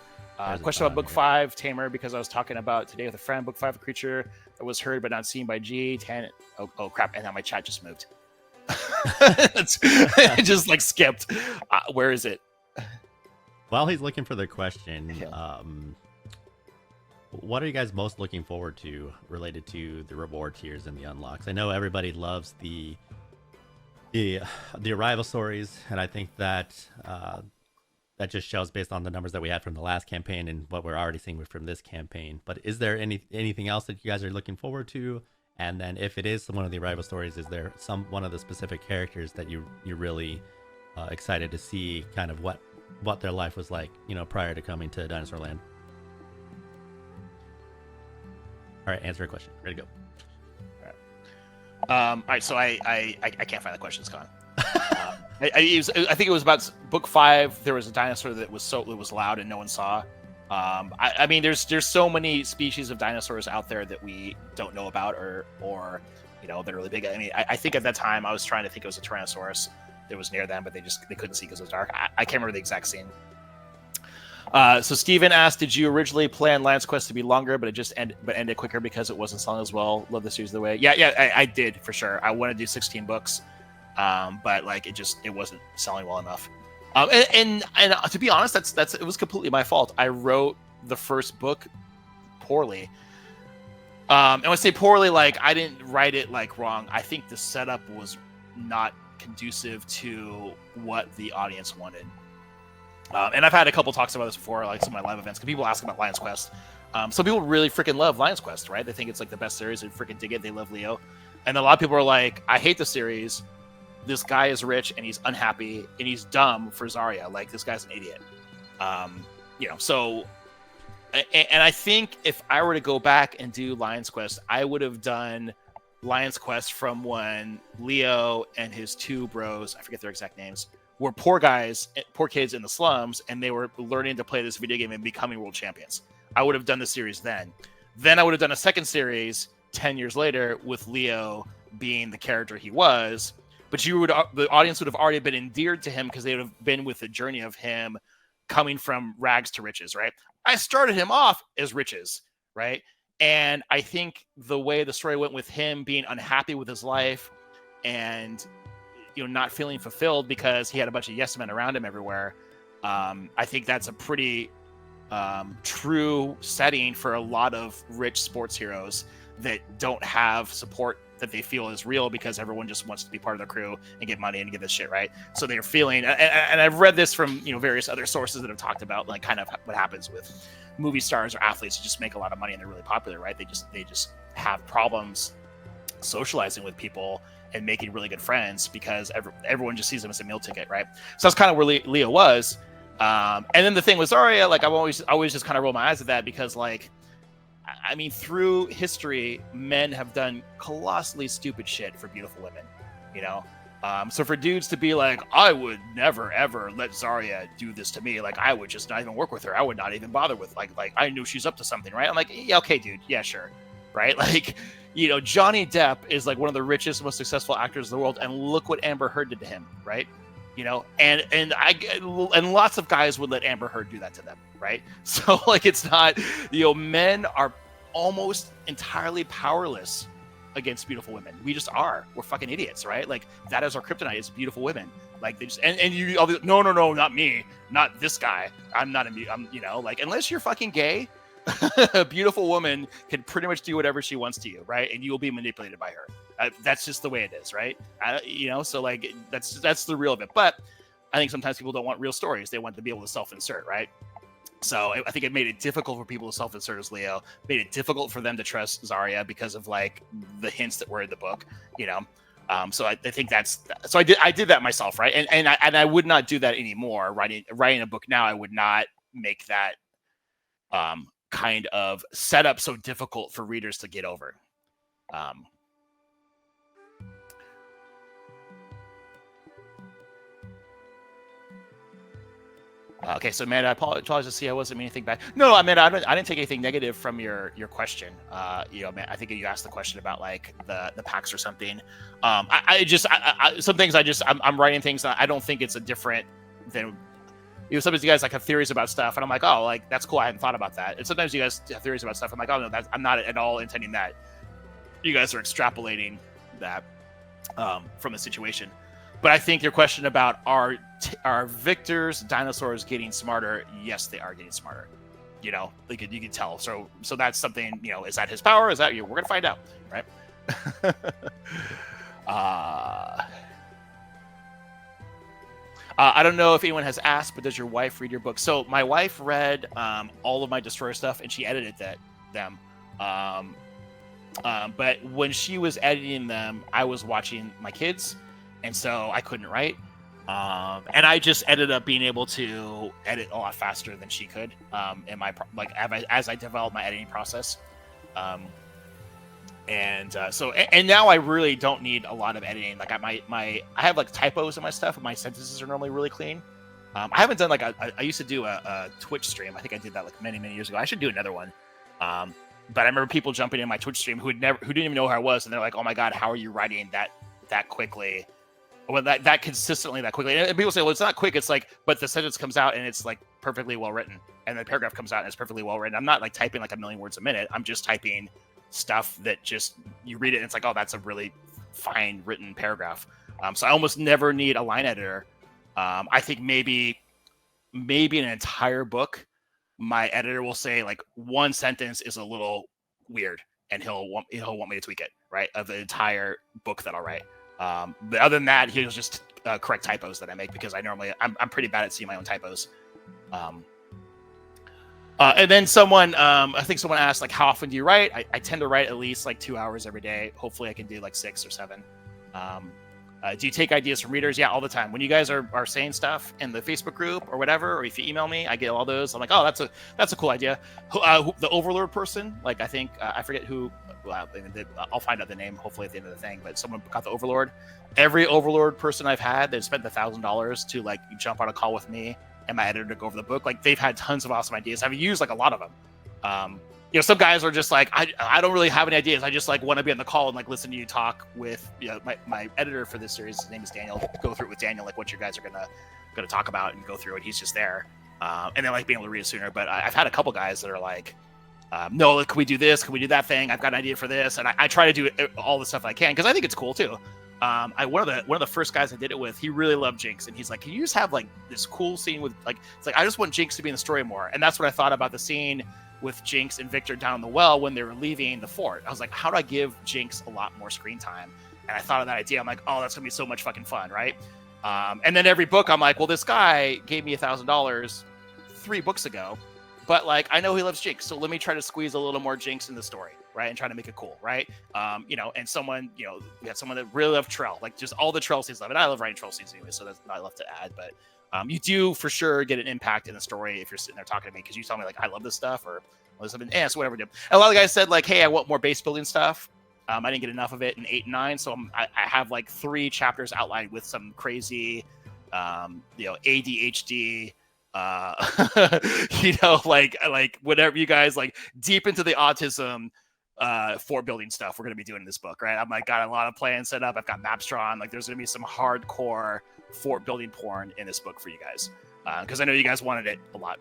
[SPEAKER 2] Question about book 5, Tamer, because I was talking about today with a friend, book 5, a creature that was heard but not seen by G. Oh crap, and now my chat just moved. It just like skipped. Where is it?
[SPEAKER 1] While he's looking for the question, what are you guys most looking forward to related to the reward tiers and the unlocks? I know everybody loves the arrival stories, and I think that that just shows based on the numbers that we had from the last campaign and what we're already seeing from this campaign. But is there anything else that you guys are looking forward to? And then if it is one of the Arrival stories, is there one of the specific characters that you're really excited to see kind of what their life was like, prior to coming to Dinosaur Land? All right, answer a question. Ready to go.
[SPEAKER 2] All right, so I can't find the question. It's gone. I think it was about book 5. There was a dinosaur that was loud and no one saw. I mean, there's so many species of dinosaurs out there that we don't know about, or they're really big. I mean, I think at that time I was trying to think it was a Tyrannosaurus that was near them, but they couldn't see because it was dark. I can't remember the exact scene. So Steven asked, did you originally plan Lion's Quest to be longer, but ended quicker because it wasn't selling as well? Love the series the way. Yeah, I did for sure. I want to do 16 books, but like it wasn't selling well enough. And to be honest, it was completely my fault. I wrote the first book poorly. And when I say poorly, like I didn't write it like wrong. I think the setup was not conducive to what the audience wanted. And I've had a couple talks about this before, like some of my live events, because people ask about Lion's Quest. Some people really freaking love Lion's Quest, right? They think it's like the best series. They freaking dig it. They love Leo. And a lot of people are like, I hate the series. This guy is rich and he's unhappy and he's dumb for Zarya. Like, this guy's an idiot. So, and I think if I were to go back and do Lion's Quest, I would have done Lion's Quest from when Leo and his 2 bros, I forget their exact names, were poor kids in the slums, and they were learning to play this video game and becoming world champions. I would have done the series then. Then I would have done a second series 10 years later with Leo being the character he was, but the audience would have already been endeared to him because they would have been with the journey of him coming from rags to riches, right? I started him off as riches, right? And I think the way the story went with him being unhappy with his life and not feeling fulfilled because he had a bunch of yes men around him everywhere. I think that's a pretty true setting for a lot of rich sports heroes that don't have support that they feel is real because everyone just wants to be part of the crew and get money and get this shit, right? So they're feeling, and I've read this from various other sources that have talked about like kind of what happens with movie stars or athletes who just make a lot of money and they're really popular, right? They just have problems socializing with people and making really good friends because everyone just sees them as a meal ticket, right? So that's kind of where Leo was. And then the thing with Zarya, like I've always just kind of rolled my eyes at that because, like, I mean, through history, men have done colossally stupid shit for beautiful women, So for dudes to be like, I would never ever let Zarya do this to me, like I would just not even work with her. I would not even bother with like I knew she's up to something, right? I'm like, yeah, okay, dude, yeah, sure, right? Like, Johnny Depp is like one of the richest, most successful actors in the world, and look what Amber Heard did to him, right? And lots of guys would let Amber Heard do that to them, right? So like, it's not, men are almost entirely powerless against beautiful women. We just are. We're fucking idiots, right? Like, that is our kryptonite, is beautiful women. Like, they just and you all no, not me, not this guy. I'm not like, unless you're fucking gay, a beautiful woman can pretty much do whatever she wants to you, right? And you will be manipulated by her. That's just the way it is, right? So like that's the real of it. But I think sometimes people don't want real stories. They want to be able to self-insert, right? So I think it made it difficult for people to self-insert as Leo. Made it difficult for them to trust Zarya because of like the hints that were in the book, So I think so. I did that myself, right? And I would not do that anymore. Writing a book now, I would not make that kind of setup so difficult for readers to get over. Okay, so Amanda, I apologize to see I wasn't meaning anything bad. No, Amanda, I didn't take anything negative from your question. Man, I think you asked the question about like the packs or something. Some things I'm writing things. I don't think it's a different than. Sometimes you guys like have theories about stuff, and I'm like, oh, like that's cool. I hadn't thought about that. And sometimes you guys have theories about stuff. I'm like, oh no, I'm not at all intending that. You guys are extrapolating that from the situation. But I think your question about are Victor's dinosaurs getting smarter? Yes, they are getting smarter. You can tell. So that's something. Is that his power? Is that we're gonna find out, right? I don't know if anyone has asked, but does your wife read your book? So my wife read all of my Destroyer stuff, and she edited them. But when she was editing them, I was watching my kids, and so I couldn't write. And I just ended up being able to edit a lot faster than she could. In my as I developed my editing process. And now I really don't need a lot of editing. Like I have like typos in my stuff, and my sentences are normally really clean. I haven't done I used to do a Twitch stream. I think I did that like many years ago. I should do another one. But I remember people jumping in my Twitch stream who didn't even know who I was, and they're like, "Oh my god, how are you writing that quickly?" Well, that consistently that quickly. And people say, "Well, it's not quick." It's like, but the sentence comes out and it's like perfectly well written, and the paragraph comes out and it's perfectly well written. I'm not like typing like a million words a minute. I'm just typing stuff that just you read it and it's like, oh, that's a really fine written paragraph. So I almost never need a line editor. I think maybe an entire book, my editor will say like one sentence is a little weird, and he'll want me to tweak it, right, of the entire book that I'll write. But other than that, he'll just correct typos that I make, because I'm pretty bad at seeing my own typos. And then I think someone asked, like, how often do you write? I tend to write at least like 2 hours every day. Hopefully I can do like 6 or 7. Do you take ideas from readers? Yeah, all the time. When you guys are saying stuff in the Facebook group or whatever, or if you email me, I get all those. I'm like, oh, that's a cool idea. The Overlord person, like, I think, I forget who, I'll find out the name hopefully at the end of the thing, but someone got the Overlord. Every Overlord person I've had that spent $1,000 to like jump on a call with me and my editor to go over the book, like, they've had tons of awesome ideas. I've used like a lot of them. Some guys are just like, I don't really have any ideas. I just like want to be on the call and like listen to you talk with my editor for this series. His name is Daniel. Go through it with Daniel, like what you guys are gonna talk about, and go through it. He's just there, and then like being able to read it sooner. But I've had a couple guys that are like, no, can we do this? Can we do that thing? I've got an idea for this, and I try to do all the stuff I can, because I think it's cool too. One of the first guys I did it with, he really loved Jinx, and he's like, can you just have like this cool scene with like, it's like, I just want Jinx to be in the story more. And that's what I thought about the scene with Jinx and Victor down in the well when they were leaving the fort. I was like, how do I give Jinx a lot more screen time? And I thought of that idea. I'm like, oh, that's gonna be so much fucking fun, right? And then every book I'm like, well, this guy gave me $1,000 3 books ago, but like, I know he loves Jinx, so let me try to squeeze a little more Jinx in the story, right? And try to make it cool, right? And someone, we had someone that really loved Trell, like just all the Trell scenes love it. I love writing Trell scenes anyway, so that's not enough to add, but you do for sure get an impact in the story if you're sitting there talking to me, because you tell me like, I love this stuff, or something. Yeah, so whatever. And a lot of guys said like, hey, I want more base building stuff. I didn't get enough of it in 8 and 9, so I have like 3 chapters outlined with some crazy, ADHD, like whatever you guys like, deep into the autism fort building stuff we're going to be doing in this book, right? I'm like, got a lot of plans set up. I've got maps drawn. Like, there's going to be some hardcore fort building porn in this book for you guys, because I know you guys wanted it a lot.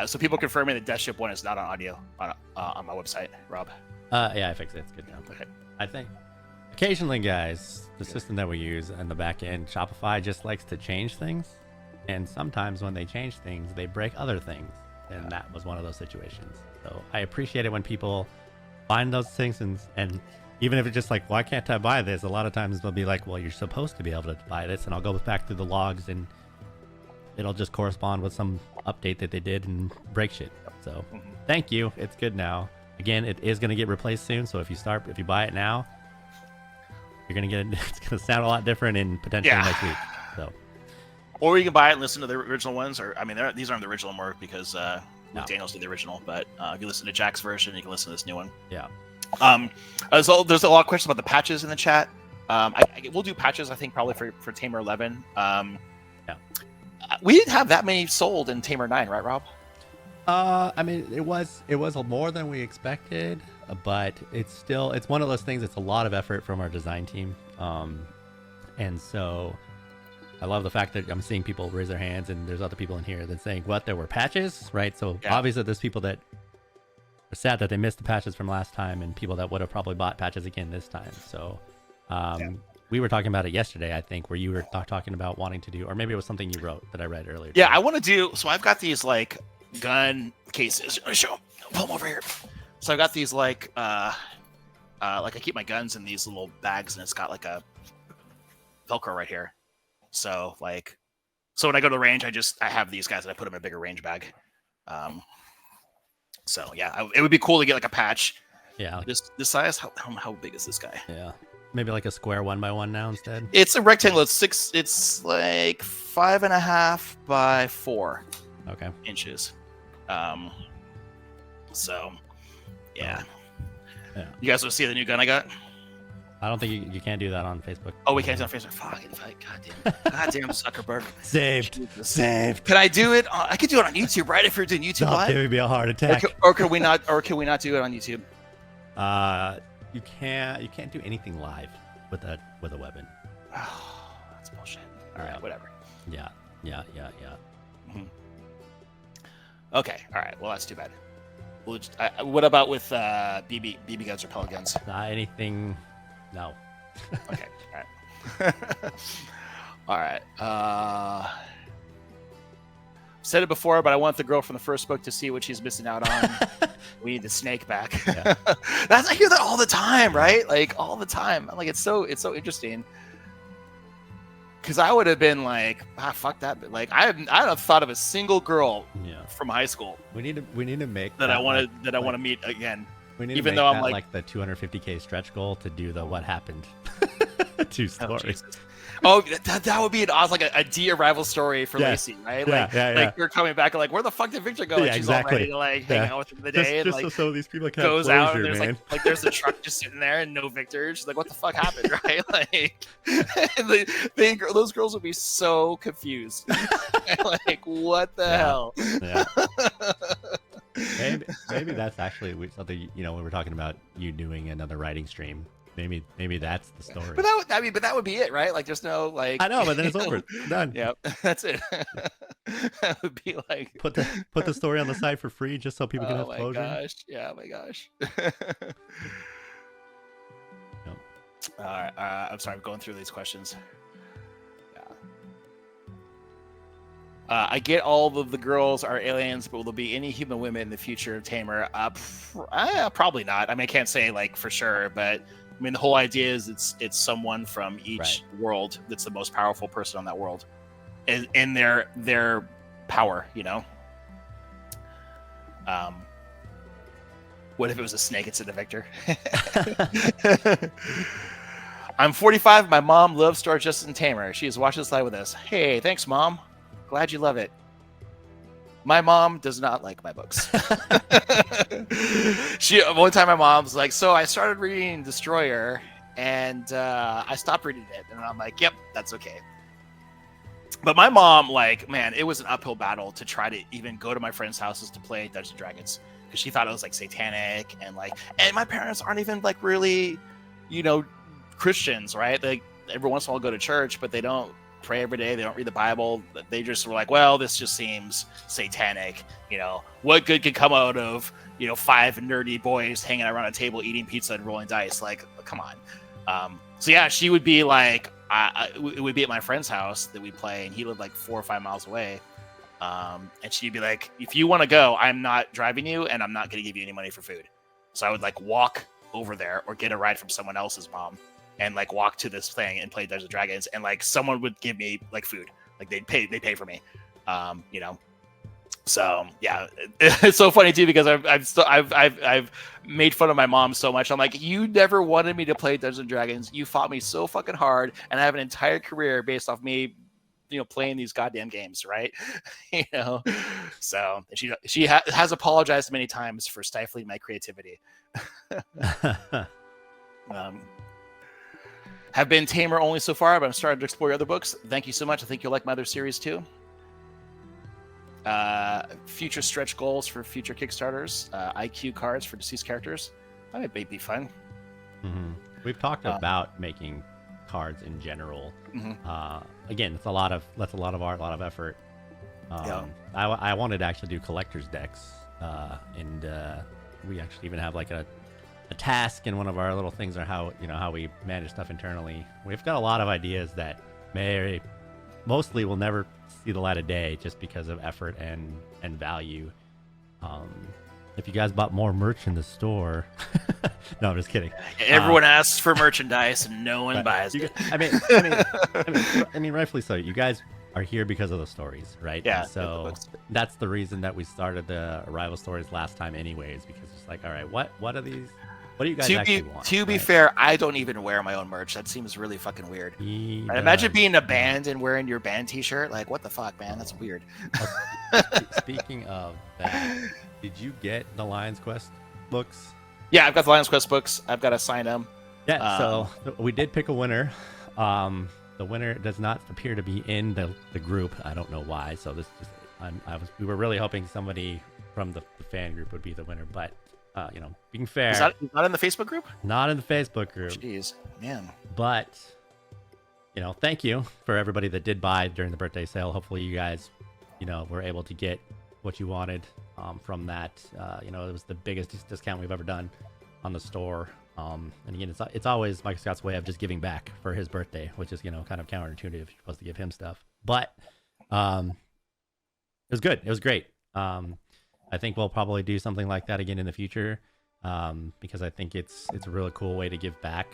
[SPEAKER 2] So people confirming that Death Ship 1 is not on audio on my website, Rob.
[SPEAKER 1] Yeah, I fixed it. It's good now.
[SPEAKER 2] Okay.
[SPEAKER 1] I think occasionally, guys, the system that we use in the back end, Shopify, just likes to change things, and sometimes when they change things, they break other things, and that was one of those situations. So I appreciate it when people find those things, and even if it's just like, why can't I buy this? A lot of times they'll be like, well, you're supposed to be able to buy this, and I'll go back through the logs, and it'll just correspond with some update that they did and break shit. So thank you. It's good now. Again, it is going to get replaced soon. So if you buy it now, you're going to get it's going to sound a lot different in potentially next week. So,
[SPEAKER 2] or you can buy it and listen to the original ones. Or I mean, these aren't the original more, because Daniel's did the original. But if you listen to Jack's version, you can listen to this new one.
[SPEAKER 1] Yeah.
[SPEAKER 2] So there's a lot of questions about the patches in the chat. We'll do patches, I think, probably for Tamer 11. We didn't have that many sold in Tamer 9, right, Rob?
[SPEAKER 1] I mean, it was more than we expected, but it's one of those things. It's a lot of effort from our design team, and so I love the fact that I'm seeing people raise their hands, and there's other people in here that saying, "What? There were patches, right?" So obviously, there's people that are sad that they missed the patches from last time, and people that would have probably bought patches again this time. So. We were talking about it yesterday, I think, where you were talking about wanting to do, or maybe it was something you wrote that I read earlier.
[SPEAKER 2] Yeah, I want to do, so I've got these like gun cases. Let me show them. Pull them over here. So I've got these like like I keep my guns in these little bags, and it's got like a Velcro right here. So like, so when I go to the range, I have these guys and I put them in a bigger range bag. So yeah, it would be cool to get like a patch.
[SPEAKER 1] Yeah.
[SPEAKER 2] This size. How big is this guy?
[SPEAKER 1] Yeah. Maybe like a square 1x1 now instead.
[SPEAKER 2] It's a rectangle. It's like 5.5 by 4.
[SPEAKER 1] Okay.
[SPEAKER 2] Inches. So yeah.
[SPEAKER 1] Yeah.
[SPEAKER 2] You guys want to see the new gun I got?
[SPEAKER 1] I don't think you can't do that on Facebook.
[SPEAKER 2] Oh, we can't do it on Facebook. Fuck it. Goddamn Zuckerberg.
[SPEAKER 1] Saved. Saved.
[SPEAKER 2] Can I do it? I could do it on YouTube, right? If you're doing YouTube
[SPEAKER 1] Stop
[SPEAKER 2] live.
[SPEAKER 1] giving me a heart attack.
[SPEAKER 2] Or can we not? Or can we not do it on YouTube?
[SPEAKER 1] You can't do anything live with a weapon.
[SPEAKER 2] Oh, that's bullshit. All right, whatever.
[SPEAKER 1] Yeah.
[SPEAKER 2] Mm-hmm. Okay. All right. Well, that's too bad. We'll just, what about with BB guns or pellet guns?
[SPEAKER 1] Not anything. No.
[SPEAKER 2] Okay. All right. All right. Said it before, but I want the girl from the first book to see what she's missing out on. We need the snake back.
[SPEAKER 1] Yeah.
[SPEAKER 2] I hear that all the time, right? Like all the time. I'm like, it's so interesting. Because I would have been like, fuck that. But like, I have thought of a single girl from high school.
[SPEAKER 1] We need to make
[SPEAKER 2] that I want to meet again.
[SPEAKER 1] We need
[SPEAKER 2] even
[SPEAKER 1] to make
[SPEAKER 2] though
[SPEAKER 1] that
[SPEAKER 2] I'm
[SPEAKER 1] like the 250K stretch goal to do the what happened. 2 stories.
[SPEAKER 2] Oh, that would be an awesome, like a de-arrival story for Lacey, right? Like, like you're coming back and like, where the fuck did Victor go? And she's all ready to like hang out with him the day, and like
[SPEAKER 1] so these people can
[SPEAKER 2] goes
[SPEAKER 1] closure,
[SPEAKER 2] out and there's
[SPEAKER 1] man.
[SPEAKER 2] like there's a truck just sitting there and no Victor. She's like, what the fuck happened, right? Like, those girls would be so confused. Like, what the hell?
[SPEAKER 1] Yeah. Maybe that's actually something, when we're talking about you doing another writing stream. Maybe that's the story.
[SPEAKER 2] But that would be it, right? Like, there's no like.
[SPEAKER 1] I know, but then it's over. Done.
[SPEAKER 2] Yep, that's it. That would be like
[SPEAKER 1] put the story on the side for free just so people can have closure.
[SPEAKER 2] Oh my gosh.
[SPEAKER 1] Yep.
[SPEAKER 2] All right. I'm sorry. I'm going through these questions. I get all of the girls are aliens, but will there be any human women in the future of Tamer? Probably not. I mean, I can't say like for sure, but I mean, the whole idea is it's someone from each world that's the most powerful person on that world, in their power. What if it was a snake instead of Victor? I'm 45. My mom loves Star Justin Tamer. She has watched this live with us. Hey, thanks, Mom. Glad you love it. My mom does not like my books. One time my mom's like, so I started reading Destroyer and I stopped reading it. And I'm like, yep, that's okay. But my mom, like, man, it was an uphill battle to try to even go to my friends' houses to play Dungeons & Dragons. Because she thought it was like satanic and my parents aren't even like really, Christians, right? Like every once in a while go to church, but they don't pray every day. They don't read the Bible. They just were like, well, this just seems satanic. What good could come out of 5 nerdy boys hanging around a table eating pizza and rolling dice? Like, come on. So yeah, she would be like, it would be at my friend's house that we play, and he lived like 4 or 5 miles away. And she'd be like, if you want to go, I'm not driving you, and I'm not going to give you any money for food. So I would like walk over there or get a ride from someone else's mom and like walk to this thing and play Dungeons & Dragons, and like someone would give me like food, like they pay for me, So yeah, it's so funny too because I've made fun of my mom so much. I'm like, you never wanted me to play Dungeons & Dragons. You fought me so fucking hard, and I have an entire career based off me, playing these goddamn games, right? So she has apologized many times for stifling my creativity. Have been Tamer only so far, but I'm starting to explore other books. Thank you so much. I think you'll like my other series too. Future stretch goals for future Kickstarters. IQ cards for deceased characters. That might be fun.
[SPEAKER 1] Mm-hmm. We've talked about making cards in general.
[SPEAKER 2] Mm-hmm.
[SPEAKER 1] Again, that's a lot of art, a lot of effort. I wanted to actually do collector's decks, and we actually even have like a task in one of our little things on how we manage stuff internally. We've got a lot of ideas that mostly will never see the light of day just because of effort and value. if you guys bought more merch in the store, no, I'm just kidding.
[SPEAKER 2] Everyone asks for merchandise and no one buys it.
[SPEAKER 1] I mean, rightfully so. You guys are here because of the stories, right?
[SPEAKER 2] Yeah.
[SPEAKER 1] And so that's the reason that we started the Arrival stories last time, anyways, because it's like, all right, what are these? What do you guys actually want?
[SPEAKER 2] To be fair, I don't even wear my own merch. That seems really fucking weird. Imagine being a band and wearing your band T-shirt. Like, what the fuck, man? That's weird.
[SPEAKER 1] Speaking of that, did you get the Lion's Quest books?
[SPEAKER 2] Yeah, I've got the Lion's Quest books. I've got to sign them.
[SPEAKER 1] Yeah, so we did pick a winner. The winner does not appear to be in the group. I don't know why. So this just we were really hoping somebody from the fan group would be the winner, but being fair,
[SPEAKER 2] is that not in the Facebook group?
[SPEAKER 1] Not in the Facebook group.
[SPEAKER 2] Jeez, man.
[SPEAKER 1] But thank you for everybody that did buy during the birthday sale. Hopefully you guys, were able to get what you wanted from that. It was the biggest discount we've ever done on the store. And again, it's always Mike Scott's way of just giving back for his birthday, which is kind of counterintuitive. You're supposed to give him stuff, but it was good. It was great. I think we'll probably do something like that again in the future, because I think it's a really cool way to give back.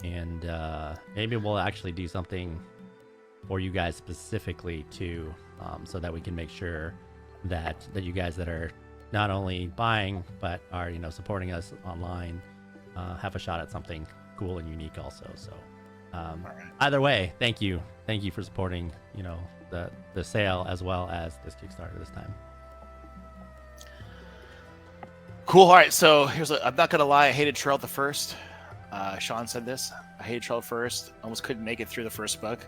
[SPEAKER 1] And maybe we'll actually do something for you guys specifically too, so that we can make sure that you guys that are not only buying but are supporting us online have a shot at something cool and unique also. So either way, thank you for supporting the sale as well as this Kickstarter this time.
[SPEAKER 2] Cool. All right, so I'm not gonna lie, I hated Trail the first. Sean said this. I hated Trail first. Almost couldn't make it through the first book.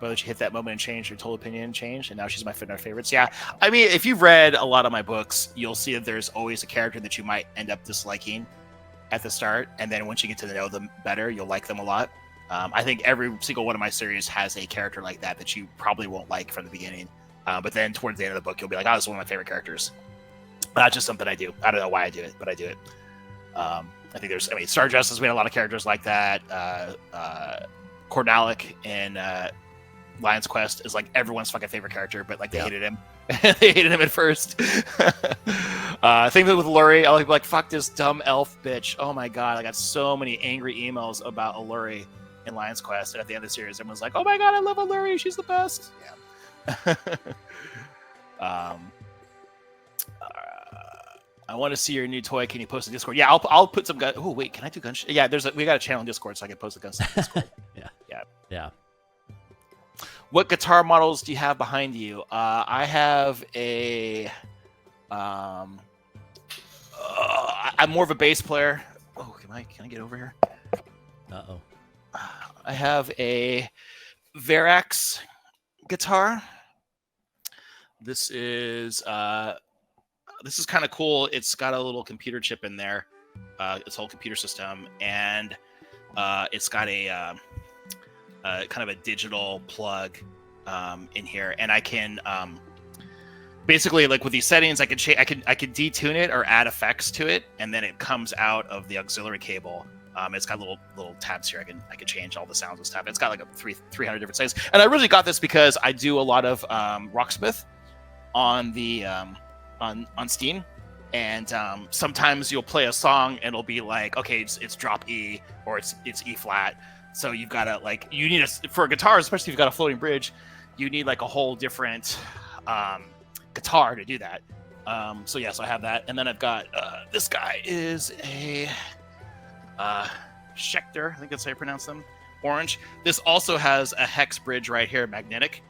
[SPEAKER 2] But she hit that moment and changed, her total opinion changed, and now she's my favorites. Yeah, I mean, if you've read a lot of my books, you'll see that there's always a character that you might end up disliking at the start, and then once you get to know them better, you'll like them a lot. I think every single one of my series has a character like that you probably won't like from the beginning, but then towards the end of the book, you'll be like, oh, this is one of my favorite characters. That's just something I do. I don't know why I do it, but I do it. I think Star Justice, we had a lot of characters like that. Cornalic in Lion's Quest is like everyone's fucking favorite character, but like they hated him. They hated him at first. Thing with Alluri, I like fuck this dumb elf bitch. Oh my god, I got so many angry emails about Alluri in Lion's Quest, and at the end of the series, everyone's like, "Oh my god, I love Alluri. She's the best." Yeah. I want to see your new toy. Can you post a Discord? Yeah, I'll put some gun. Oh wait, can I do gun? Yeah, we got a channel in Discord, so I can post the guns in Discord. Yeah. What guitar models do you have behind you? I have a. I'm more of a bass player. Oh, can I get over here?
[SPEAKER 1] Uh-oh.
[SPEAKER 2] I have a Verax guitar. This is kind of cool. It's got a little computer chip in there. It's a whole computer system, and it's got a kind of a digital plug in here, and I can basically, like with these settings, I can detune it or add effects to it, and then it comes out of the auxiliary cable. It's got little tabs here. I can change all the sounds and stuff. It's got like 300 different settings, and I really got this because I do a lot of Rocksmith on the on Steam, and sometimes you'll play a song and it'll be like, okay, it's drop E or it's E flat. So you've got to for a guitar, especially if you've got a floating bridge, you need like a whole different guitar to do that. So I have that, and then I've got this guy is a Schecter, I think that's how you pronounce them, orange. This also has a hex bridge right here, magnetic.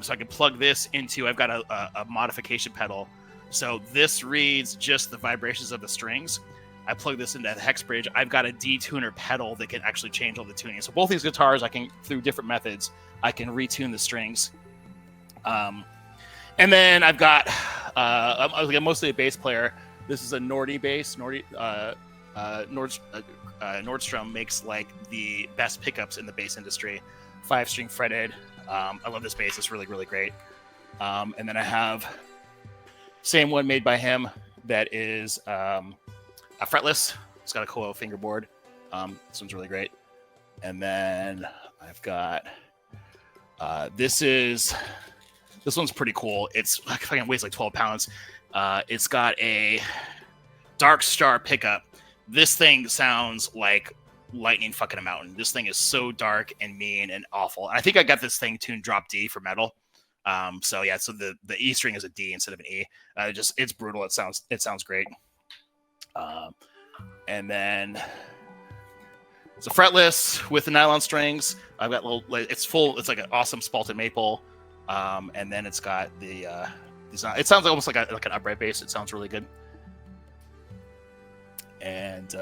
[SPEAKER 2] So I can plug this into. I've got a modification pedal, so this reads just the vibrations of the strings. I plug this into the hex bridge. I've got a detuner pedal that can actually change all the tuning. So both these guitars, I can, through different methods, I can retune the strings. And then I've got, I'm mostly a bass player. This is a Nordy bass. Nordstrom makes like the best pickups in the bass industry. 5-string fretted. I love this bass. It's really, really great. And then I have same one made by him that is a fretless. It's got a coil fingerboard. This one's really great. And then I've got this one's pretty cool. It's like weighs like 12 pounds. It's got a Dark Star pickup. This thing sounds like lightning fucking a mountain. This thing is so dark and mean and awful. And I think I got this thing tuned drop D for metal. So the E string is a D instead of an E. It's brutal. It sounds great. And then it's a fretless with the nylon strings. I've got it's full. It's like an awesome spalted maple. And then it's got the design. It sounds almost like an upright bass. It sounds really good. And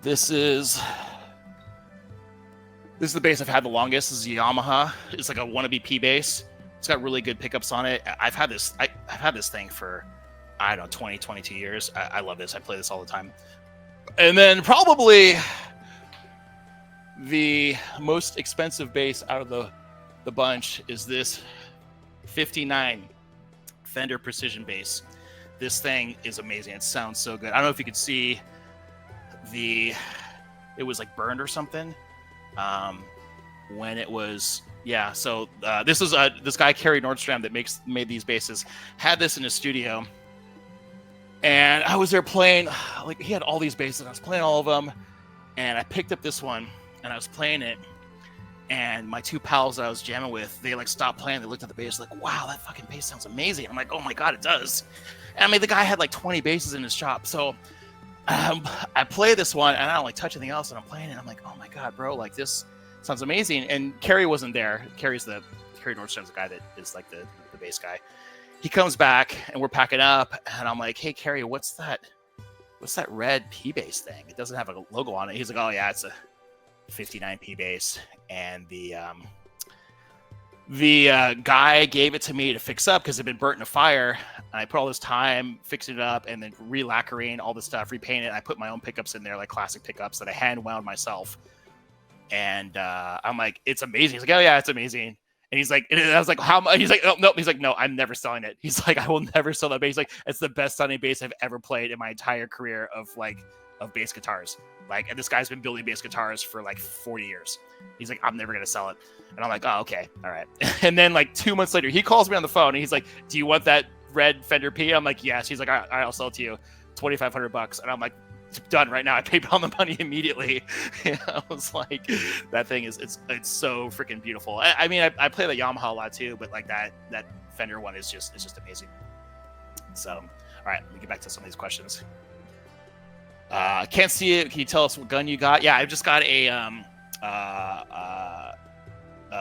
[SPEAKER 2] this is the bass I've had the longest. This is a Yamaha. It's like a wannabe P bass. It's got really good pickups on it. I've had this thing for, I don't know, 20, 22 years. I love this. I play this all the time. And then probably the most expensive bass out of the bunch is this 59 Fender Precision bass. This thing is amazing. It sounds so good. I don't know if you could see it was like burned or something when it was, yeah. So this is this guy, Kerry Nordstrom, that made these basses, had this in his studio. And I was there playing, like, he had all these basses. I was playing all of them. And I picked up this one and I was playing it. And my two pals that I was jamming with, they like stopped playing. They looked at the bass like, wow, that fucking bass sounds amazing. I'm like, oh my God, it does. And I mean, the guy had like 20 basses in his shop. So I play this one and I don't like touch anything else. And I'm playing it. I'm like, oh my God, bro, like this sounds amazing. And Kerry wasn't there. Kerry Nordstrom's the guy that is like the bass guy. He comes back and we're packing up. And I'm like, hey, Kerry, what's that red P bass thing? It doesn't have a logo on it. He's like, oh yeah, it's a 59 P bass. And the guy gave it to me to fix up because it had been burnt in a fire. And I put all this time fixing it up and then re-lacquering all the stuff, repaint it. I put my own pickups in there, like classic pickups that I hand wound myself. And I'm like, it's amazing. He's like, oh yeah, it's amazing. And he's like, and I was like, how much? He's like, oh, no. He's like, no, I'm never selling it. He's like, I will never sell that bass. He's like, it's the best sounding bass I've ever played in my entire career of bass guitars. Like, and this guy's been building bass guitars for like 40 years. He's like, I'm never going to sell it. And I'm like, oh, okay. All right. And then like 2 months later, he calls me on the phone and he's like, do you want that red Fender P? I'm like, yes. He's like, all right, I'll sell it to you. $2,500. And I'm like, done right now. I paid all the money immediately. And I was like, that thing is, it's so freaking beautiful. I mean, I play the Yamaha a lot too, but like that Fender one is just amazing. So, all right, let me get back to some of these questions. Can't see it. Can you tell us what gun you got? Yeah, I've just got a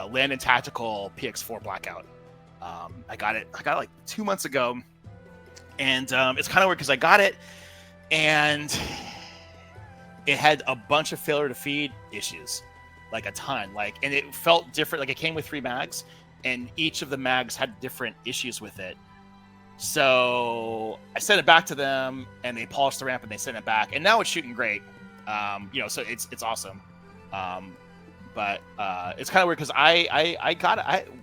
[SPEAKER 2] Land and Tactical PX4 Blackout. I got it like 2 months ago, and it's kind of weird because I got it, and it had a bunch of failure to feed issues, like a ton. And it felt different. Like it came with 3 mags, and each of the mags had different issues with it. So I sent it back to them, and they polished the ramp, and they sent it back, and now it's shooting great. So it's awesome. But it's kind of weird because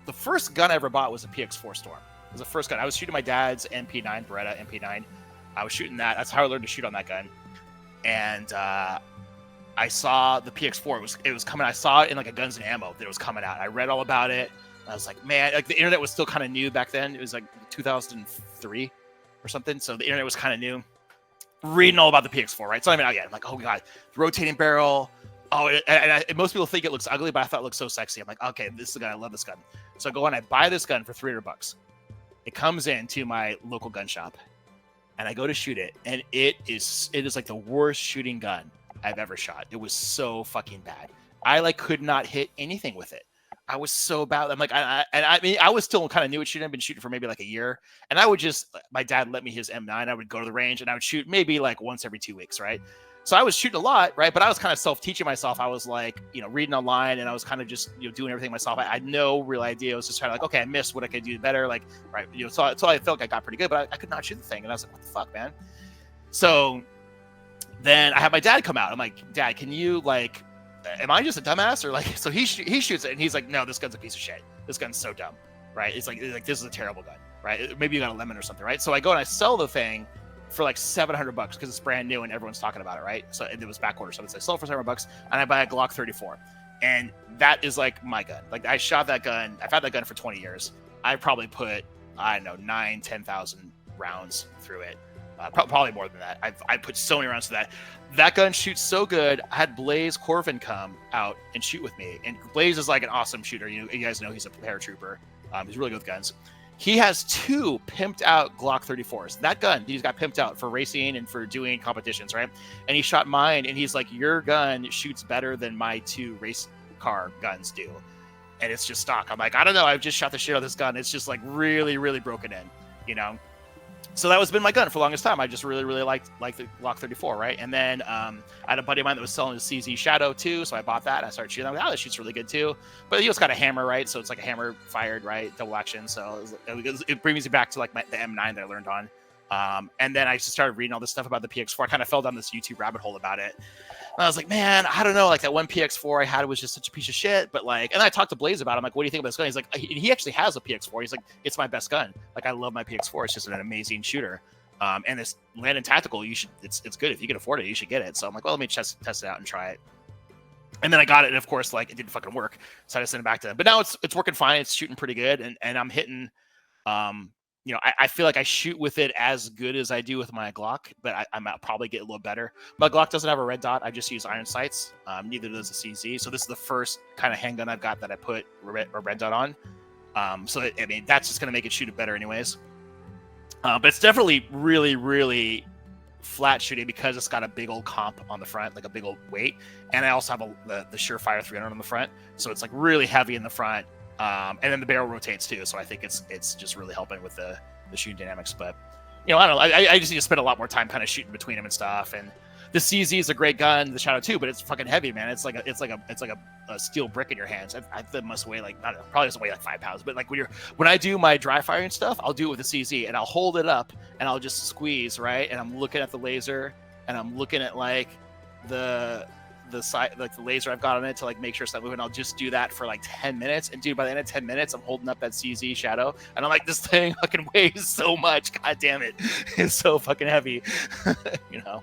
[SPEAKER 2] the first gun I ever bought was a PX4 Storm. It was the first gun. I was shooting my dad's MP9, Beretta MP9. I was shooting that. That's how I learned to shoot on that gun. And I saw the PX4. It was coming. I saw it in like a Guns and Ammo that it was coming out. I read all about it. I was like, man, like the internet was still kind of new back then. It was like 2003 or something. So the internet was kind of new. Reading all about the PX4, right? So I'm like, oh God, rotating barrel. Oh, and most people think it looks ugly, but I thought it looked so sexy. I'm like, okay, this is the gun. I love this gun. So I go and I buy this gun for $300. It comes into my local gun shop, and I go to shoot it, and it is like the worst shooting gun I've ever shot. It was so fucking bad. I could not hit anything with it. I was so bad. I'm like, I mean, I was still kind of new at shooting. I've been shooting for maybe like a year, and I would my dad let me his M9. I would go to the range and I would shoot maybe like once every 2 weeks, right? So I was shooting a lot, right? But I was kind of self-teaching myself. I was like, reading online, and I was kind of just, doing everything myself. I had no real idea. I was just trying to like, okay, I missed what I could do better. Like, right. So I felt like I got pretty good, but I could not shoot the thing. And I was like, what the fuck, man? So then I had my dad come out. I'm like, Dad, can you am I just a dumbass? Or so he shoots it and he's like, no, this gun's a piece of shit. This gun's so dumb, right? It's like this is a terrible gun, right? Maybe you got a lemon or something, right? So I go and I sell the thing for like $700 because it's brand new and everyone's talking about it, right? So it was back order. So I sell it for $700 and I buy a Glock 34. And that is like my gun. Like I shot that gun. I've had that gun for 20 years. I probably put, I don't know, 9,000, 10,000 rounds through it. Probably more than that. I put so many rounds to that. That gun shoots so good. I had Blaze Corvin come out and shoot with me. And Blaze is like an awesome shooter. You guys know he's a paratrooper. He's really good with guns. He has 2 pimped out Glock 34s. That gun, he's got pimped out for racing and for doing competitions, right? And he shot mine, and he's like, your gun shoots better than my 2 race car guns do. And it's just stock. I'm like, I don't know. I've just shot the shit out of this gun. It's just like really, really broken in, you know? So that was been my gun for the longest time. I just really, really liked the Glock 34, right? And then I had a buddy of mine that was selling a CZ Shadow too, so I bought that. I started shooting. I'm like, oh, that shoots really good too. But it's got a hammer, right? So it's like a hammer fired, right? Double action. So it brings me back to like the M9 that I learned on. And then I just started reading all this stuff about the PX4. I kind of fell down this YouTube rabbit hole about it. And I was like, man, I don't know. Like that one PX4 I had was just such a piece of shit. But like, and I talked to Blaze about it. I'm like, what do you think about this gun? He's like, he actually has a PX4. He's like, it's my best gun. Like, I love my PX4. It's just an amazing shooter. And this Landon Tactical, it's good. If you can afford it, you should get it. So I'm like, well, let me test it out and try it. And then I got it, and of course, like it didn't fucking work. So I just sent it back to them. But now it's working fine. It's shooting pretty good, and I'm hitting. You know, I feel like I shoot with it as good as I do with my Glock, but I might probably get a little better. My Glock doesn't have a red dot. I just use iron sights. Neither does the CZ. So this is the first kind of handgun I've got that I put a red dot on. So I mean, that's just gonna make it shoot it better, anyways. But it's definitely really, really flat shooting because it's got a big old comp on the front, like a big old weight, and I also have the Surefire 300 on the front, so it's like really heavy in the front. And then the barrel rotates too, so I think it's just really helping with the shooting dynamics. But you know, I don't know. I just need to spend a lot more time kind of shooting between them and stuff. And the CZ is a great gun, the Shadow too, but it's fucking heavy, man. It's like a steel brick in your hands. That must weigh like, I don't know, probably doesn't weigh like 5 pounds. But like when I do my dry firing stuff, I'll do it with the CZ, and I'll hold it up and I'll just squeeze, right? And I'm looking at the laser, and I'm looking at like the side, like the laser I've got on it to like make sure it's not moving. I'll just do that for like 10 minutes, and dude, by the end of 10 minutes, I'm holding up that CZ Shadow, and I'm like, this thing fucking weighs so much. God damn it, it's so fucking heavy, you know.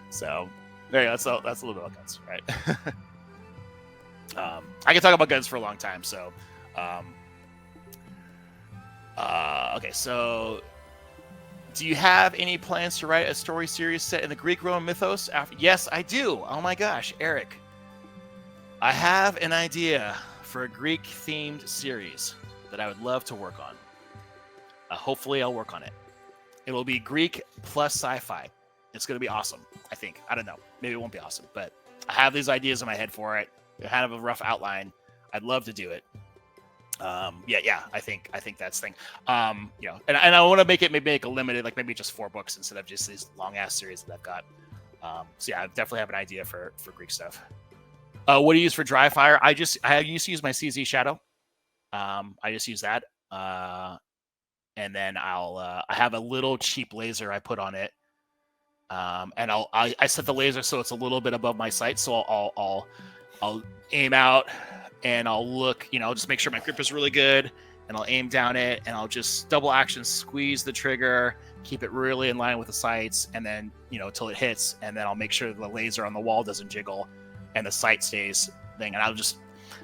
[SPEAKER 2] So there you go. That's a little bit about guns, right? I can talk about guns for a long time. So, okay, so. Do you have any plans to write a story series set in the Greek-Roman mythos? Yes, I do. Oh my gosh, Eric. I have an idea for a Greek-themed series that I would love to work on. Hopefully, I'll work on it. It will be Greek plus sci-fi. It's going to be awesome, I think. I don't know. Maybe it won't be awesome, but I have these ideas in my head for it. I have a rough outline. I'd love to do it. Yeah, I think that's the thing. You know, and I want to make a limited, like maybe just 4 books instead of just these long ass series that I've got. So yeah, I definitely have an idea for Greek stuff. What do you use for dry fire? I used to use my CZ Shadow. I just use that. And then I have a little cheap laser I put on it. And I set the laser so it's a little bit above my sight, so I'll aim out. And I'll look, you know, I'll just make sure my grip is really good, and I'll aim down it, and I'll just double action squeeze the trigger, keep it really in line with the sights, and then, you know, till it hits, and then I'll make sure the laser on the wall doesn't jiggle and the sight stays thing. And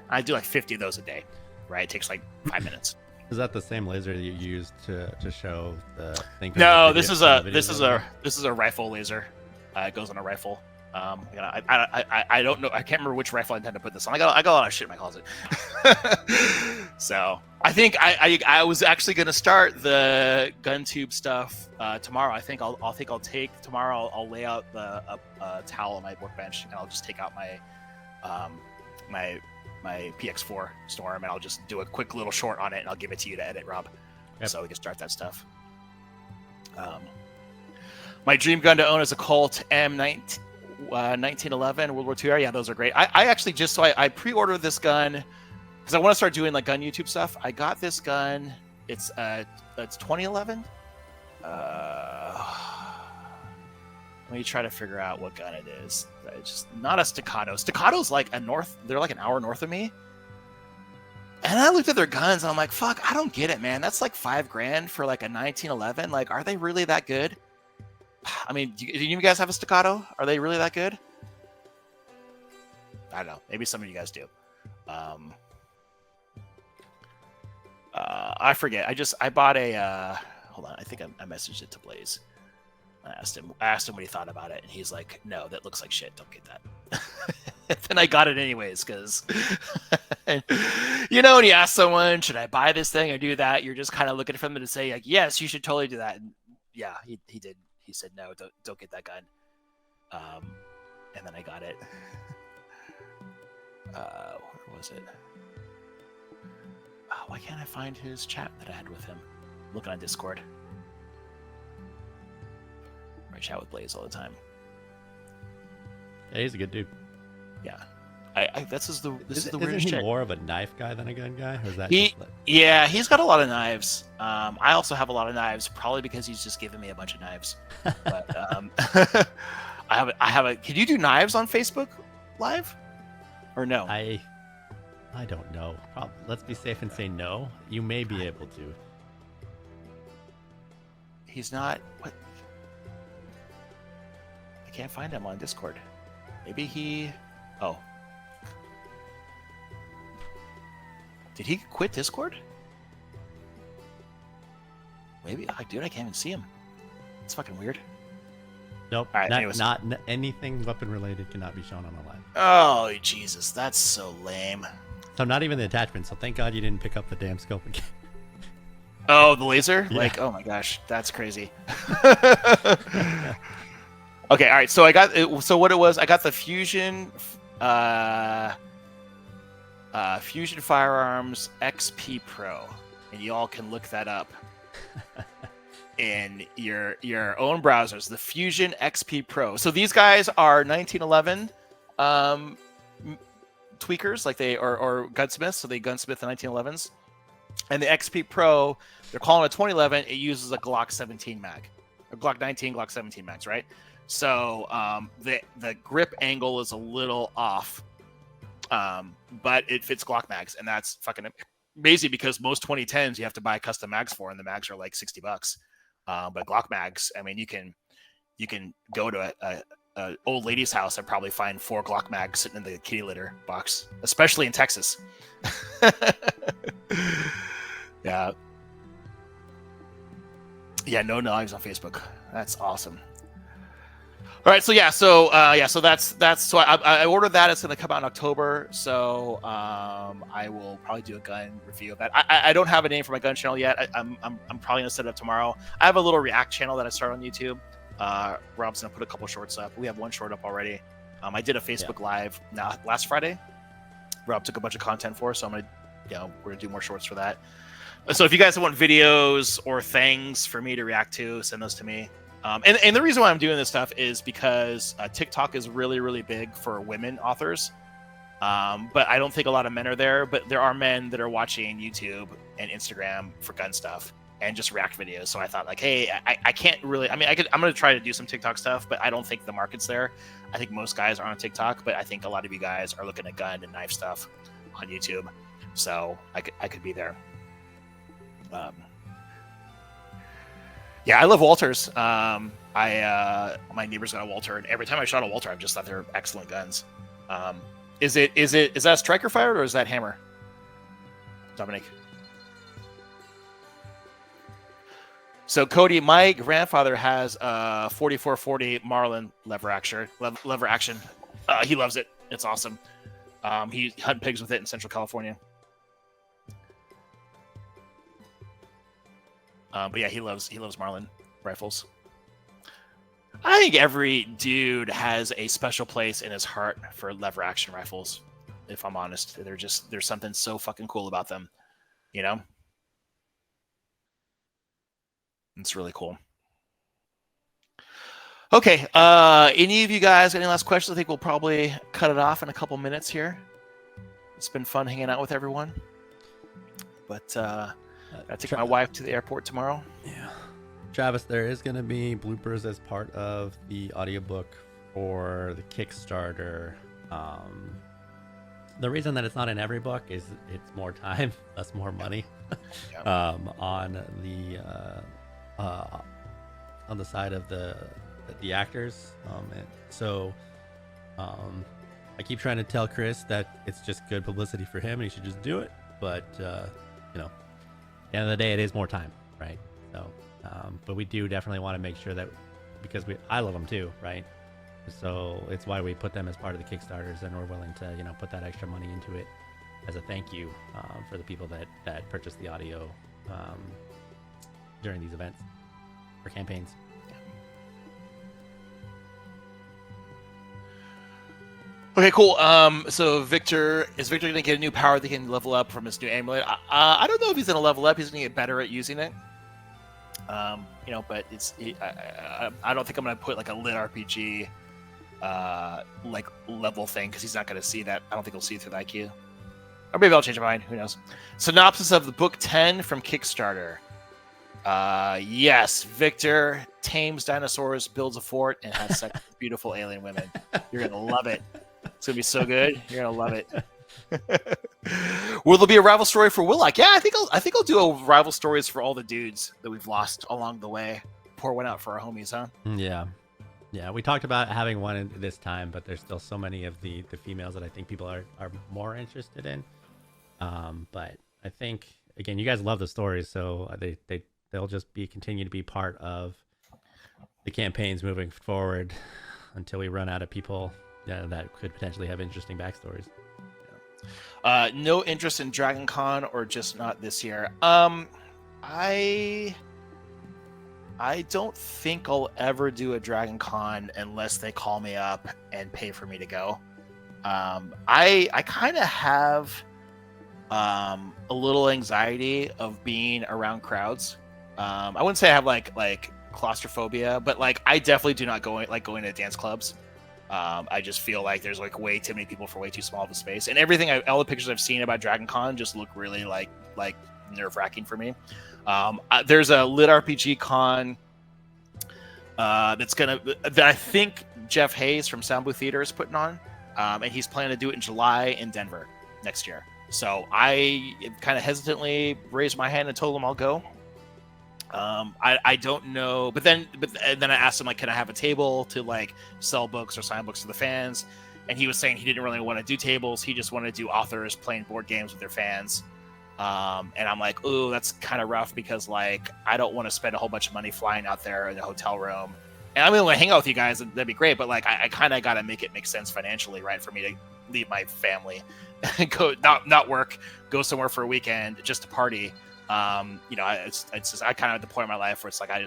[SPEAKER 2] I do like 50 of those a day, right? It takes like 5 minutes.
[SPEAKER 1] Is that the same laser that you used to show the thing?
[SPEAKER 2] No, this is a rifle laser. It goes on a rifle. I don't know. I can't remember which rifle I intend to put this on. I got a lot of shit in my closet. So I think I was actually going to start the gun tube stuff tomorrow. I think I'll take tomorrow. I'll lay out a towel on my workbench, and I'll just take out my PX4 Storm, and I'll just do a quick little short on it, and I'll give it to you to edit, Rob. Yep. So we can start that stuff. My dream gun to own is a Colt M19. 1911 World War II. Yeah, those are great. I actually I pre-ordered this gun because I want to start doing like gun YouTube stuff. I got this gun. It's 2011. Let me try to figure out what gun it is. It's just not a Staccato. Staccato's like they're like an hour north of me. And I looked at their guns and I'm like, fuck, I don't get it, man. That's like $5,000 for like a 1911. Like, are they really that good? I mean, do you guys have a Staccato? Are they really that good? I don't know. Maybe some of you guys do. I forget. I bought a hold on. I think I messaged it to Blaze. I asked him what he thought about it, and he's like, "No, that looks like shit. Don't get that." Then I got it anyways, because when you ask someone, "Should I buy this thing or do that?" You're just kind of looking for them to say, like, "Yes, you should totally do that." And yeah, he did. He said, "No, don't get that gun." And then I got it. Where was it? Oh, why can't I find his chat that I had with him? I'm looking on Discord. I chat with Blaze all the time.
[SPEAKER 1] Yeah, he's a good dude.
[SPEAKER 2] Yeah, this is the weirdest
[SPEAKER 1] Isn't he
[SPEAKER 2] chick.
[SPEAKER 1] more of a knife guy than a gun guy, or is that
[SPEAKER 2] Yeah, he's got a lot of knives. I also have a lot of knives, probably because he's just given me a bunch of knives. But I have a. Can you do knives on Facebook Live, or no?
[SPEAKER 1] I don't know. Let's be safe and say no. You may be able to.
[SPEAKER 2] He's not. What? I can't find him on Discord. Maybe he. Oh. Did he quit Discord? Maybe. Dude, I can't even see him. It's fucking weird.
[SPEAKER 1] Nope.
[SPEAKER 2] All right,
[SPEAKER 1] not anything weapon related cannot be shown on the live.
[SPEAKER 2] Oh, Jesus. That's so lame.
[SPEAKER 1] So not even the attachment. So thank God you didn't pick up the damn scope again.
[SPEAKER 2] Oh, the laser?
[SPEAKER 1] Yeah.
[SPEAKER 2] Like, oh my gosh, that's crazy. Okay, all right. So I got it. So what it was, I got the Fusion, Fusion Firearms XP Pro, and you all can look that up in your own browsers. The Fusion XP Pro. So these guys are 1911 tweakers, like they or gunsmiths. So they gunsmith the 1911s, and the XP Pro, they're calling it 2011. It uses a Glock 17 mag, a Glock 19, Glock 17 mags, right? So the grip angle is a little off, but it fits Glock mags, and that's fucking amazing because most 2010s you have to buy custom mags for, and the mags are like $60. But Glock mags, I mean, you can go to a old lady's house and probably find 4 Glock mags sitting in the kitty litter box, especially in Texas. Yeah. Yeah, no knives on Facebook. That's awesome. All right, so that's so I ordered that. It's going to come out in October, so I will probably do a gun review of that. I don't have a name for my gun channel yet. I'm probably going to set it up tomorrow. I have a little React channel that I started on YouTube. Rob's going to put a couple shorts up. We have one short up already. I did a Facebook Live last Friday. Rob took a bunch of content for us, so I'm going to, we're going to do more shorts for that. So if you guys want videos or things for me to react to, send those to me. And the reason why I'm doing this stuff is because TikTok is really, really big for women authors. But I don't think a lot of men are there. But there are men that are watching YouTube and Instagram for gun stuff and just react videos. So I thought, like, hey, I can't really. I mean, I'm going to try to do some TikTok stuff, but I don't think the market's there. I think most guys are on TikTok, but I think a lot of you guys are looking at gun and knife stuff on YouTube. So I could be there. Yeah, I love Walters. My neighbor's got a Walter, and every time I shot a Walter, I've just thought they're excellent guns. Is that a striker fired or is that hammer, Dominic? So Cody, my grandfather has a 4440 Marlin lever action. He loves it. It's awesome. He hunted pigs with it in Central California. But yeah, he loves Marlin rifles. I think every dude has a special place in his heart for lever action rifles. If I'm honest, there's something so fucking cool about them, you know? It's really cool. Okay, any of you guys got any last questions? I think we'll probably cut it off in a couple minutes here. It's been fun hanging out with everyone. But I take my wife to the airport tomorrow.
[SPEAKER 1] Yeah. Travis, there is going to be bloopers as part of the audiobook for the Kickstarter. The reason that it's not in every book is it's more time, that's more money.
[SPEAKER 2] Yeah.
[SPEAKER 1] On the side of the actors. I keep trying to tell Chris that it's just good publicity for him and he should just do it. But, at the end of the day, it is more time, right? So But we do definitely want to make sure that, because I love them too, right? So it's why we put them as part of the Kickstarters, and we're willing to, put that extra money into it as a thank you for the people that purchase the audio during these events or campaigns.
[SPEAKER 2] Okay, cool. So is Victor gonna get a new power that he can level up from his new amulet? I don't know if he's gonna level up. He's gonna get better at using it. But I don't think I'm gonna put like a lit RPG like level thing, because he's not gonna see that. I don't think he'll see it through the IQ. Or maybe I'll change my mind. Who knows? Synopsis of the book 10 from Kickstarter. Yes, Victor tames dinosaurs, builds a fort, and has sex with beautiful alien women. You're gonna love it. It's gonna be so good. You're gonna love it. Will there be a rival story for Willock? Yeah, I think I'll do a rival stories for all the dudes that we've lost along the way. Pour one out for our homies, huh?
[SPEAKER 1] Yeah. We talked about having one this time, but there's still so many of the females that I think people are more interested in. But I think, again, you guys love the stories, so they'll just continue to be part of the campaigns moving forward until we run out of people that could potentially have interesting backstories.
[SPEAKER 2] No interest in Dragon Con, or just not this year? I don't think I'll ever do a Dragon Con unless they call me up and pay for me to go. I kind of have a little anxiety of being around crowds. I wouldn't say I have like claustrophobia, but like I definitely do not going to dance clubs. I just feel like there's like way too many people for way too small of a space, and all the pictures I've seen about Dragon Con just look really like nerve-wracking for me. There's a lit RPG con that I think Jeff Hayes from Sound Booth Theater is putting on, and he's planning to do it in July in Denver next year. So I kind of hesitantly raised my hand and told him I'll go. I don't know, but then I asked him, like, can I have a table to like sell books or sign books to the fans? And he was saying he didn't really want to do tables. He just wanted to do authors playing board games with their fans. And I'm like, ooh, that's kind of rough, because like I don't want to spend a whole bunch of money flying out there in a hotel room. And I'm willing to hang out with you guys, and that'd be great. But like I kind of got to make it make sense financially, right, for me to leave my family and go not work, go somewhere for a weekend just to party. It's just, I kind of at the point in my life where it's like I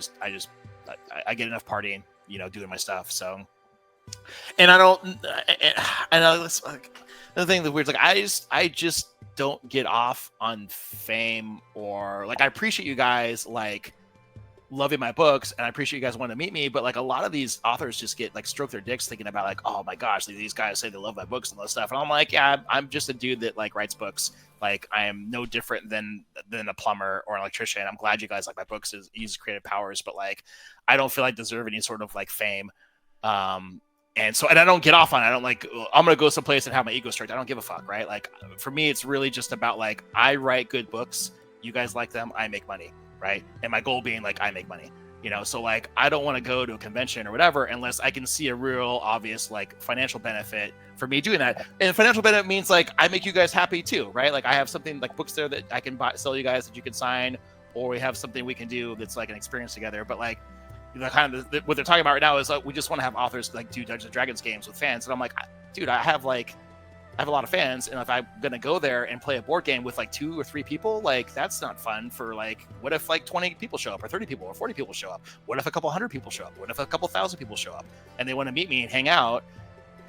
[SPEAKER 2] get enough partying, doing my stuff. So, and I know it's like the thing that weird, like I just don't get off on fame, or like I appreciate you guys like loving my books, and I appreciate you guys wanting to meet me, but like a lot of these authors just get like stroke their dicks thinking about like, oh my gosh, these guys say they love my books and all this stuff, and I'm like, yeah, I'm just a dude that like writes books. Like I am no different than a plumber or an electrician. I'm glad you guys like my books, use creative powers, but like I don't feel like deserve any sort of like fame. And I don't get off on it. I don't like, I'm gonna go someplace and have my ego stroked. I don't give a fuck, right? Like for me, it's really just about like I write good books, you guys like them, I make money, right? And my goal being like I make money, so like I don't want to go to a convention or whatever unless I can see a real obvious like financial benefit for me doing that. And financial benefit means like I make you guys happy too, right? Like I have something like books there that I can sell you guys that you can sign, or we have something we can do that's like an experience together. But like kind of what they're talking about right now is like we just want to have authors like do Dungeons and Dragons games with fans, and I'm like, dude, I have a lot of fans, and if I'm gonna go there and play a board game with like 2 or 3 people, like that's not fun. For like, what if like 20 people show up, or 30 people, or 40 people show up? What if a couple hundred people show up? What if a couple thousand people show up and they want to meet me and hang out,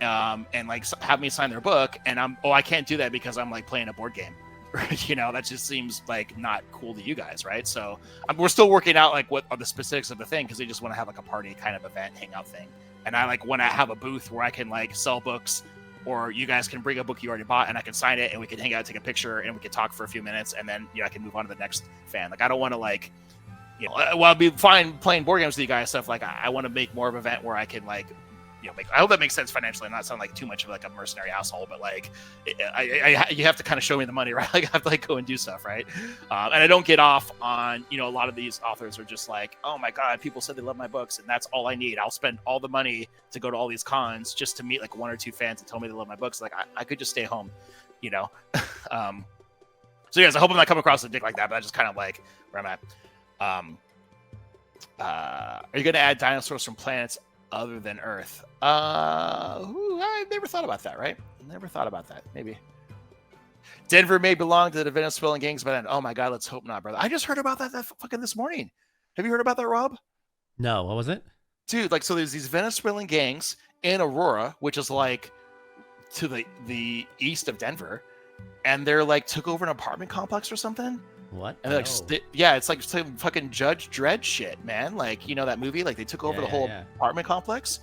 [SPEAKER 2] and like have me sign their book? And I can't do that because I'm like playing a board game. That just seems like not cool to you guys, right? So we're still working out like what are the specifics of the thing, because they just want to have like a party kind of event, hangout thing. And I like want to have a booth where I can like sell books, or you guys can bring a book you already bought and I can sign it, and we can hang out, take a picture, and we can talk for a few minutes, and then I can move on to the next fan. Like I don't want to like, while I'll be fine playing board games with you guys stuff, like I want to make more of an event where I can like, I hope that makes sense financially. I'm not sound like too much of like a mercenary asshole, but like you have to kind of show me the money, right? Like I have to like go and do stuff, right? And I don't get off on, a lot of these authors are just like, oh my God, people said they love my books, and that's all I need. I'll spend all the money to go to all these cons just to meet like 1 or 2 fans and tell me they love my books. Like I could just stay home, So yes, I hope I'm not coming across a dick like that, but that's just kind of like where I'm at. Are you going to add dinosaurs from planets other than Earth? I never thought about that, right? Never thought about that. Maybe. Denver may belong to the Venezuelan gangs by then. Oh my God, let's hope not, brother. I just heard about that fucking this morning. Have you heard about that, Rob?
[SPEAKER 1] No, what was it?
[SPEAKER 2] Dude, like, so there's these Venezuelan gangs in Aurora, which is like to the east of Denver, and they're like took over an apartment complex or something.
[SPEAKER 1] What?
[SPEAKER 2] And like, yeah, it's like some fucking Judge Dredd shit, man. Like, you know that movie? Like, they took over the whole apartment complex.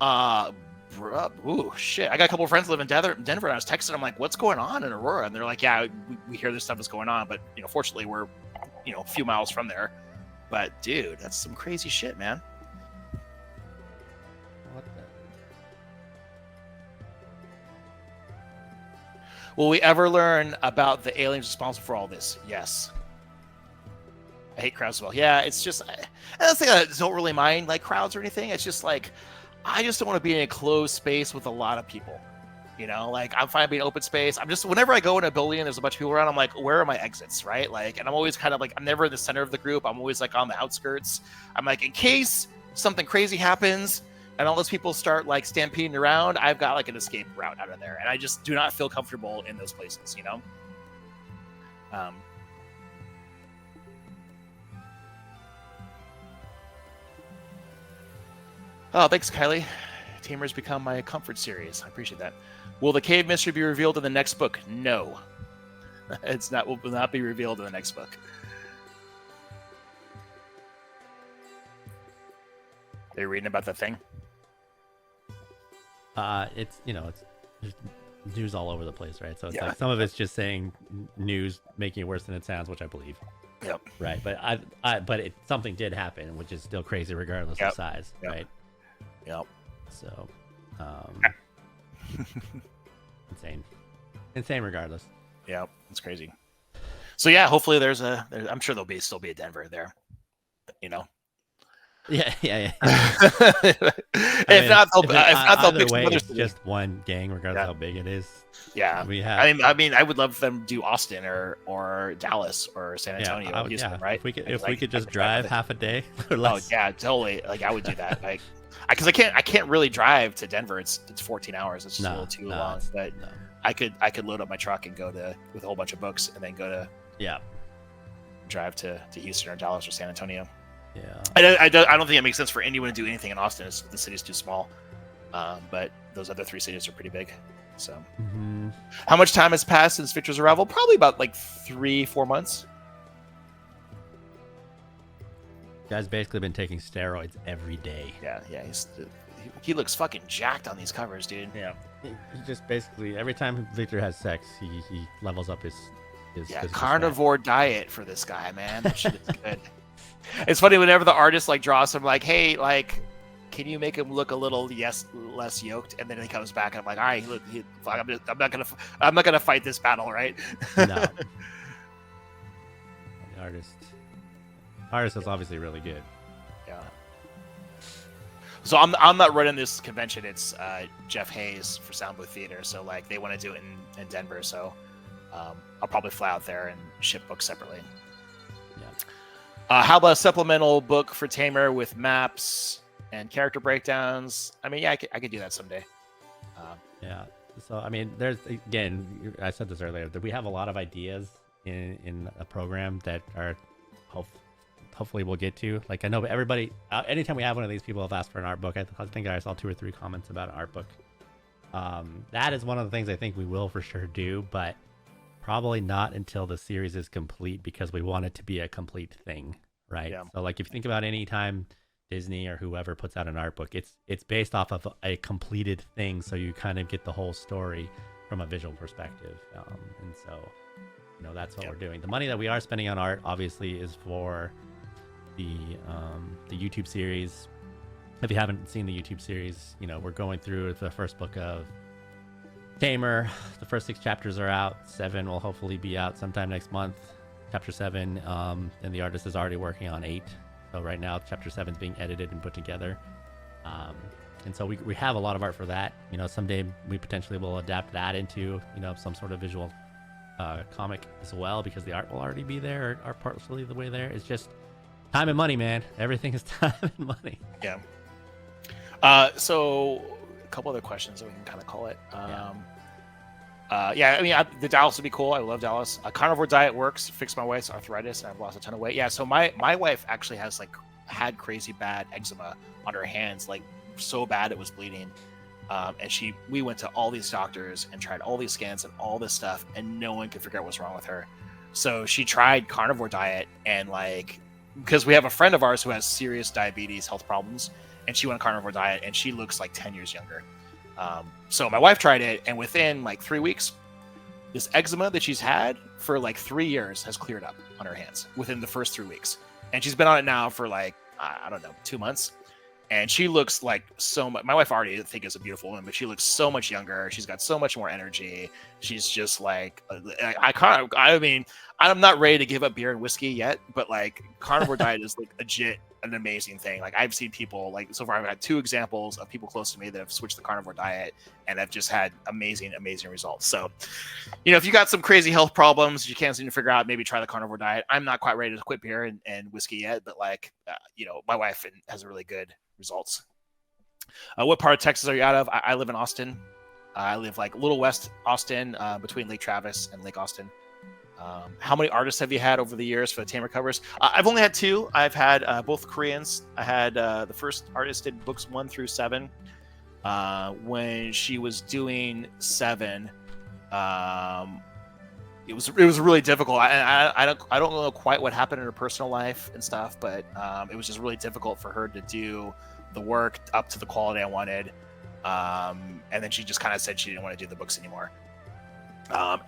[SPEAKER 2] Ooh, shit. I got a couple of friends live in Denver, and I was texting them like, "What's going on in Aurora?" And they're like, "Yeah, we hear this stuff is going on, but fortunately, we're a few miles from there." But dude, that's some crazy shit, man.
[SPEAKER 1] What the?
[SPEAKER 2] Will we ever learn about the aliens responsible for all this? Yes. I hate crowds as well. Yeah, it's just, I don't really mind like crowds or anything. It's just like, I just don't want to be in a closed space with a lot of people. Like, I'm fine being open space. I'm just, whenever I go in a building and there's a bunch of people around, I'm like, where are my exits, right? Like, and I'm always kind of like, I'm never in the center of the group. I'm always like on the outskirts. I'm like, in case something crazy happens and all those people start like stampeding around, I've got like an escape route out of there. And I just do not feel comfortable in those places, Oh, thanks, Kylie. Tamer's become my comfort series. I appreciate that. Will the cave mystery be revealed in the next book? No. Will not be revealed in the next book. Are you reading about the thing?
[SPEAKER 1] It's there's news all over the place, right? So it's like some of it's just saying news making it worse than it sounds, which I believe.
[SPEAKER 2] Yep.
[SPEAKER 1] Right, but something did happen, which is still crazy regardless of size, right?
[SPEAKER 2] Yep.
[SPEAKER 1] So, insane regardless.
[SPEAKER 2] Yeah, it's crazy. So yeah, hopefully I'm sure there'll still be a Denver there.
[SPEAKER 1] Yeah.
[SPEAKER 2] If not, they'll pick some other city.
[SPEAKER 1] Just one gang, regardless of how big it is.
[SPEAKER 2] Yeah, I mean, I would love them to do Austin or Dallas or San Antonio, or Houston, right?
[SPEAKER 1] If we could just drive half a day or less.
[SPEAKER 2] Oh yeah, totally. Like, I would do that. Like, because I can't really drive to Denver. It's 14 hours. It's just a little too long. But I could load up my truck and go with a whole bunch of books and then go to drive to Houston or Dallas or San Antonio.
[SPEAKER 1] Yeah,
[SPEAKER 2] I don't think it makes sense for anyone to do anything in Austin. The city's too small. But those other three cities are pretty big. So, How much time has passed since Victor's arrival? Probably about like 3-4 months.
[SPEAKER 1] Guy's basically been taking steroids every day.
[SPEAKER 2] Yeah. He looks fucking jacked on these covers, dude.
[SPEAKER 1] Yeah, he just basically every time Victor has sex, he levels up his
[SPEAKER 2] carnivore diet for this guy, man. That shit is good. It's funny whenever the artist like draws him like, hey, like, can you make him look a little less yoked? And then he comes back and I'm like, all right, look, I'm not gonna fight this battle, right?
[SPEAKER 1] No. The artist is obviously really good.
[SPEAKER 2] Yeah. So I'm not running this convention. It's Jeff Hayes for Soundbooth Theater. So like they want to do it in Denver. So I'll probably fly out there and ship books separately. Yeah. How about a supplemental book for Tamer with maps and character breakdowns? I mean, yeah, I could do that someday.
[SPEAKER 1] Yeah. So I mean, there's again, I said this earlier, that we have a lot of ideas in a program that are hopefully we'll get to. Like, I know everybody, anytime we have one of these people have asked for an art book. I think I saw 2 or 3 comments about an art book. That is one of the things I think we will for sure do, but probably not until the series is complete, because we want it to be a complete thing, right? Yeah. So like if you think about any time Disney or whoever puts out an art book, it's based off of a completed thing, so you kind of get the whole story from a visual perspective. And so that's what we're doing. The money that we are spending on art obviously is for the YouTube series. If you haven't seen the YouTube series, we're going through the first book of Tamer. The first 6 chapters are out. 7 will hopefully be out sometime next month. Chapter 7, and the artist is already working on 8. So right now, chapter 7 is being edited and put together. And so we have a lot of art for that. Someday we potentially will adapt that into some sort of visual comic as well, because the art will already be there, or partially the way there. It's just Time and money, man. Everything is time and money.
[SPEAKER 2] Yeah. So a couple other questions that we can kind of call it. I mean, the Dallas would be cool. I love Dallas. Carnivore diet works. Fixed my wife's arthritis, and I've lost a ton of weight. Yeah. So my wife actually has had crazy bad eczema on her hands, like so bad it was bleeding. And we went to all these doctors and tried all these scans and all this stuff, and no one could figure out what's wrong with her. So she tried carnivore diet, and because we have a friend of ours who has serious diabetes health problems, and she went on carnivore diet, and she looks like 10 years younger. So my wife tried it, and within 3 weeks, this eczema that she's had for 3 years has cleared up on her hands within the first 3 weeks. And she's been on it now for I don't know, 2 months. And she looks like so much. My wife already think is a beautiful woman, but she looks so much younger. She's got so much more energy. She's just I mean, I'm not ready to give up beer and whiskey yet, but carnivore diet is legit an amazing thing. I've seen people so far. I've had 2 examples of people close to me that have switched the carnivore diet and have just had amazing results. So, if you got some crazy health problems you can't seem to figure out, maybe try the carnivore diet. I'm not quite ready to quit beer and whiskey yet, but my wife has really good results. What part of Texas are you out of? I live in Austin. I live a little west Austin, between Lake Travis and Lake Austin. How many artists have you had over the years for the Tamer covers? I've only had 2. I've had both Koreans. I had the first artist did books 1 through 7. When she was doing 7, it was really difficult. I don't know quite what happened in her personal life and stuff, but it was just really difficult for her to do the work up to the quality I wanted. And then she just kind of said she didn't want to do the books anymore.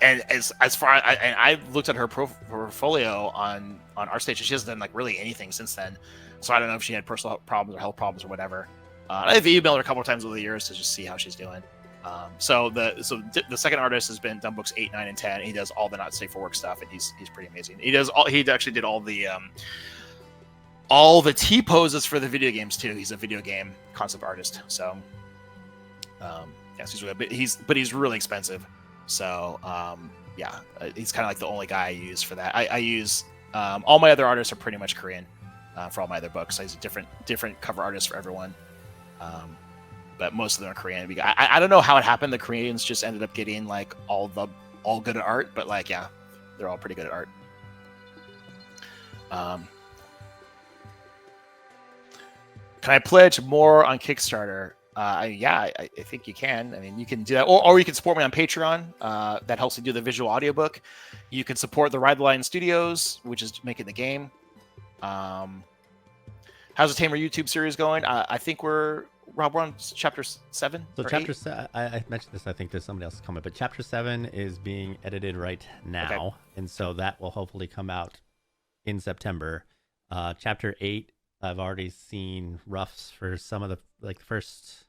[SPEAKER 2] And as far I looked at her portfolio on ArtStation, she hasn't done really anything since then. So I don't know if she had personal problems or health problems or whatever. I've emailed her a couple of times over the years to just see how she's doing. So the second artist has done books 8, 9, and 10. He does all the not safe for work stuff, and he's pretty amazing. He actually did all the T poses for the video games too. He's a video game concept artist. So yes, he's really, but he's really expensive. So he's kind of the only guy I use for that. I use all my other artists are pretty much Korean for all my other books. I use a different cover artist for everyone. But most of them are Korean. I don't know how it happened. The Koreans just ended up getting all good at art, but they're all pretty good at art. Can I pledge more on Kickstarter? I think you can. I mean, you can do that, or you can support me on Patreon. That helps me do the visual audiobook. You can support the Ride the Line Studios, which is making the game. How's the Tamer YouTube series going? I think we're on chapter 7.
[SPEAKER 1] So chapter 7, I mentioned this. I think there's somebody else's comment, but chapter 7 is being edited right now, okay. And so that will hopefully come out in September. Chapter 8, I've already seen roughs for some of the first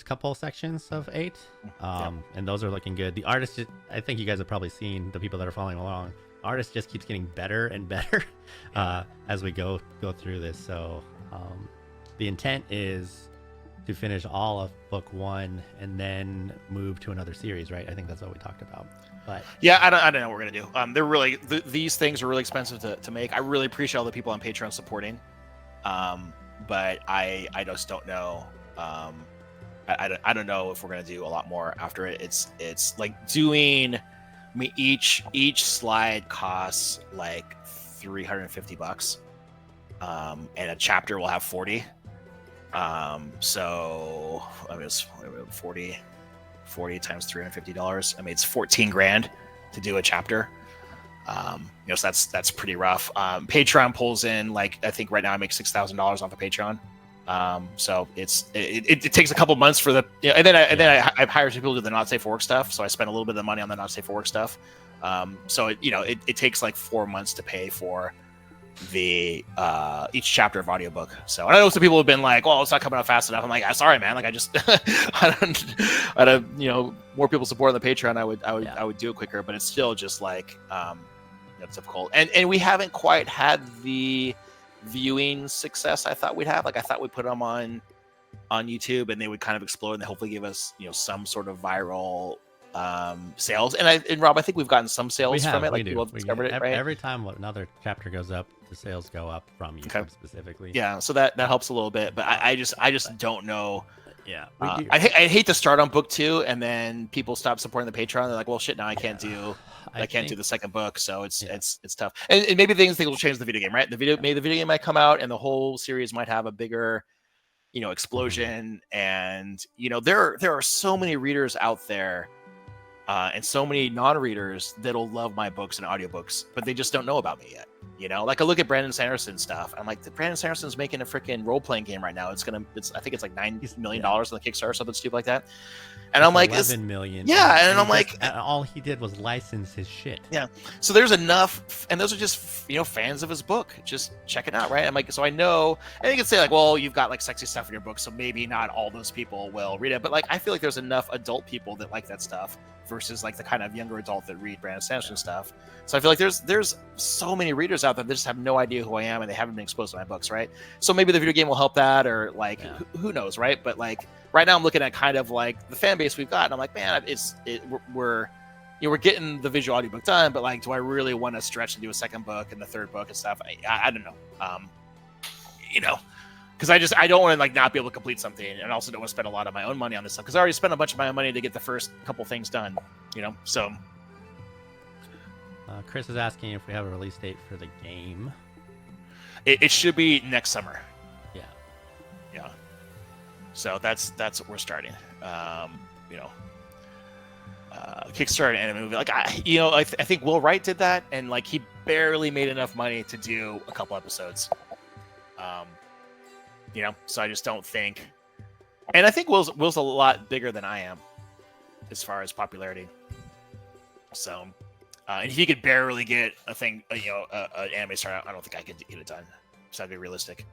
[SPEAKER 1] couple sections of 8, and those are looking good. The artist, I think you guys have probably seen, the people that are following along. Artist just keeps getting better and better as we go through this. So the intent is to finish all of book 1 and then move to another series, right? I think that's what we talked about. But
[SPEAKER 2] yeah, I don't know what we're gonna do. They're really these things are really expensive to make. I really appreciate all the people on Patreon supporting, but I just don't know. I don't know if we're gonna do a lot more after it. It's doing. I mean, each slide costs $350, and a chapter will have 40. So I mean, it's 40 times $350. I mean, it's $14,000 to do a chapter. So that's pretty rough. Patreon pulls in I think right now I make $6,000 off of Patreon. So it takes a couple months for the and then I hire some people to do the not safe for work stuff. So I spend a little bit of the money on the not safe for work stuff. So it takes 4 months to pay for the each chapter of audiobook. So I know some people have been well, it's not coming out fast enough. I'm sorry, man. I just I don't more people support on the Patreon. I would do it quicker, but it's still just it's difficult. And we haven't quite had the viewing success I thought we'd have. I thought we'd put them on YouTube and they would kind of explode and they hopefully give us some sort of viral sales. And Rob, I think we've gotten some sales from it.
[SPEAKER 1] We
[SPEAKER 2] Like
[SPEAKER 1] do.
[SPEAKER 2] people have discovered it, right?
[SPEAKER 1] Every time another chapter goes up, the sales go up from YouTube specifically.
[SPEAKER 2] Yeah, so that helps a little bit, but I just don't know.
[SPEAKER 1] Yeah,
[SPEAKER 2] I hate to start on book 2 and then people stop supporting the Patreon. They're like, well, shit, now I can't do the second book, so it's tough. And maybe things will change the video game, right? The video game might come out and the whole series might have a bigger, explosion. And there are so many readers out there. And so many non-readers that'll love my books and audiobooks, but they just don't know about me yet. Like I look at Brandon Sanderson's stuff. I'm like, Brandon Sanderson's making a freaking role-playing game right now. I think it's like $9 million on the Kickstarter or something stupid like that. And I'm like,
[SPEAKER 1] 11 million.
[SPEAKER 2] Yeah, and I'm like,
[SPEAKER 1] all he did was license his shit.
[SPEAKER 2] Yeah. So there's enough, and those are just fans of his book. Just check it out, right? I'm like, so I know, and you can say like, well, you've got like sexy stuff in your book, so maybe not all those people will read it. But like, I feel like there's enough adult people that like that stuff versus like the kind of younger adult that read Brandon Sanderson stuff. So I feel like there's so many readers out there that just have no idea who I am and they haven't been exposed to my books, right? So maybe the video game will help that, or like who knows, right? But like right now I'm looking at kind of like the fan base we've got, and I'm like, man, we're getting the visual audiobook done, but like, do I really want to stretch and do a second book and the third book and stuff? I don't know. Because I don't want to like not be able to complete something, and also don't want to spend a lot of my own money on this stuff, because I already spent a bunch of my own money to get the first couple things done, So
[SPEAKER 1] Chris is asking if we have a release date for the game.
[SPEAKER 2] It should be next summer.
[SPEAKER 1] Yeah.
[SPEAKER 2] So that's what we're starting. Kickstarter and a movie. Like I think Will Wright did that, and like he barely made enough money to do a couple episodes. So I just don't think, and I think Will's a lot bigger than I am as far as popularity. So, and he could barely get a thing, an anime star. I don't think I could get it done. So that'd be realistic,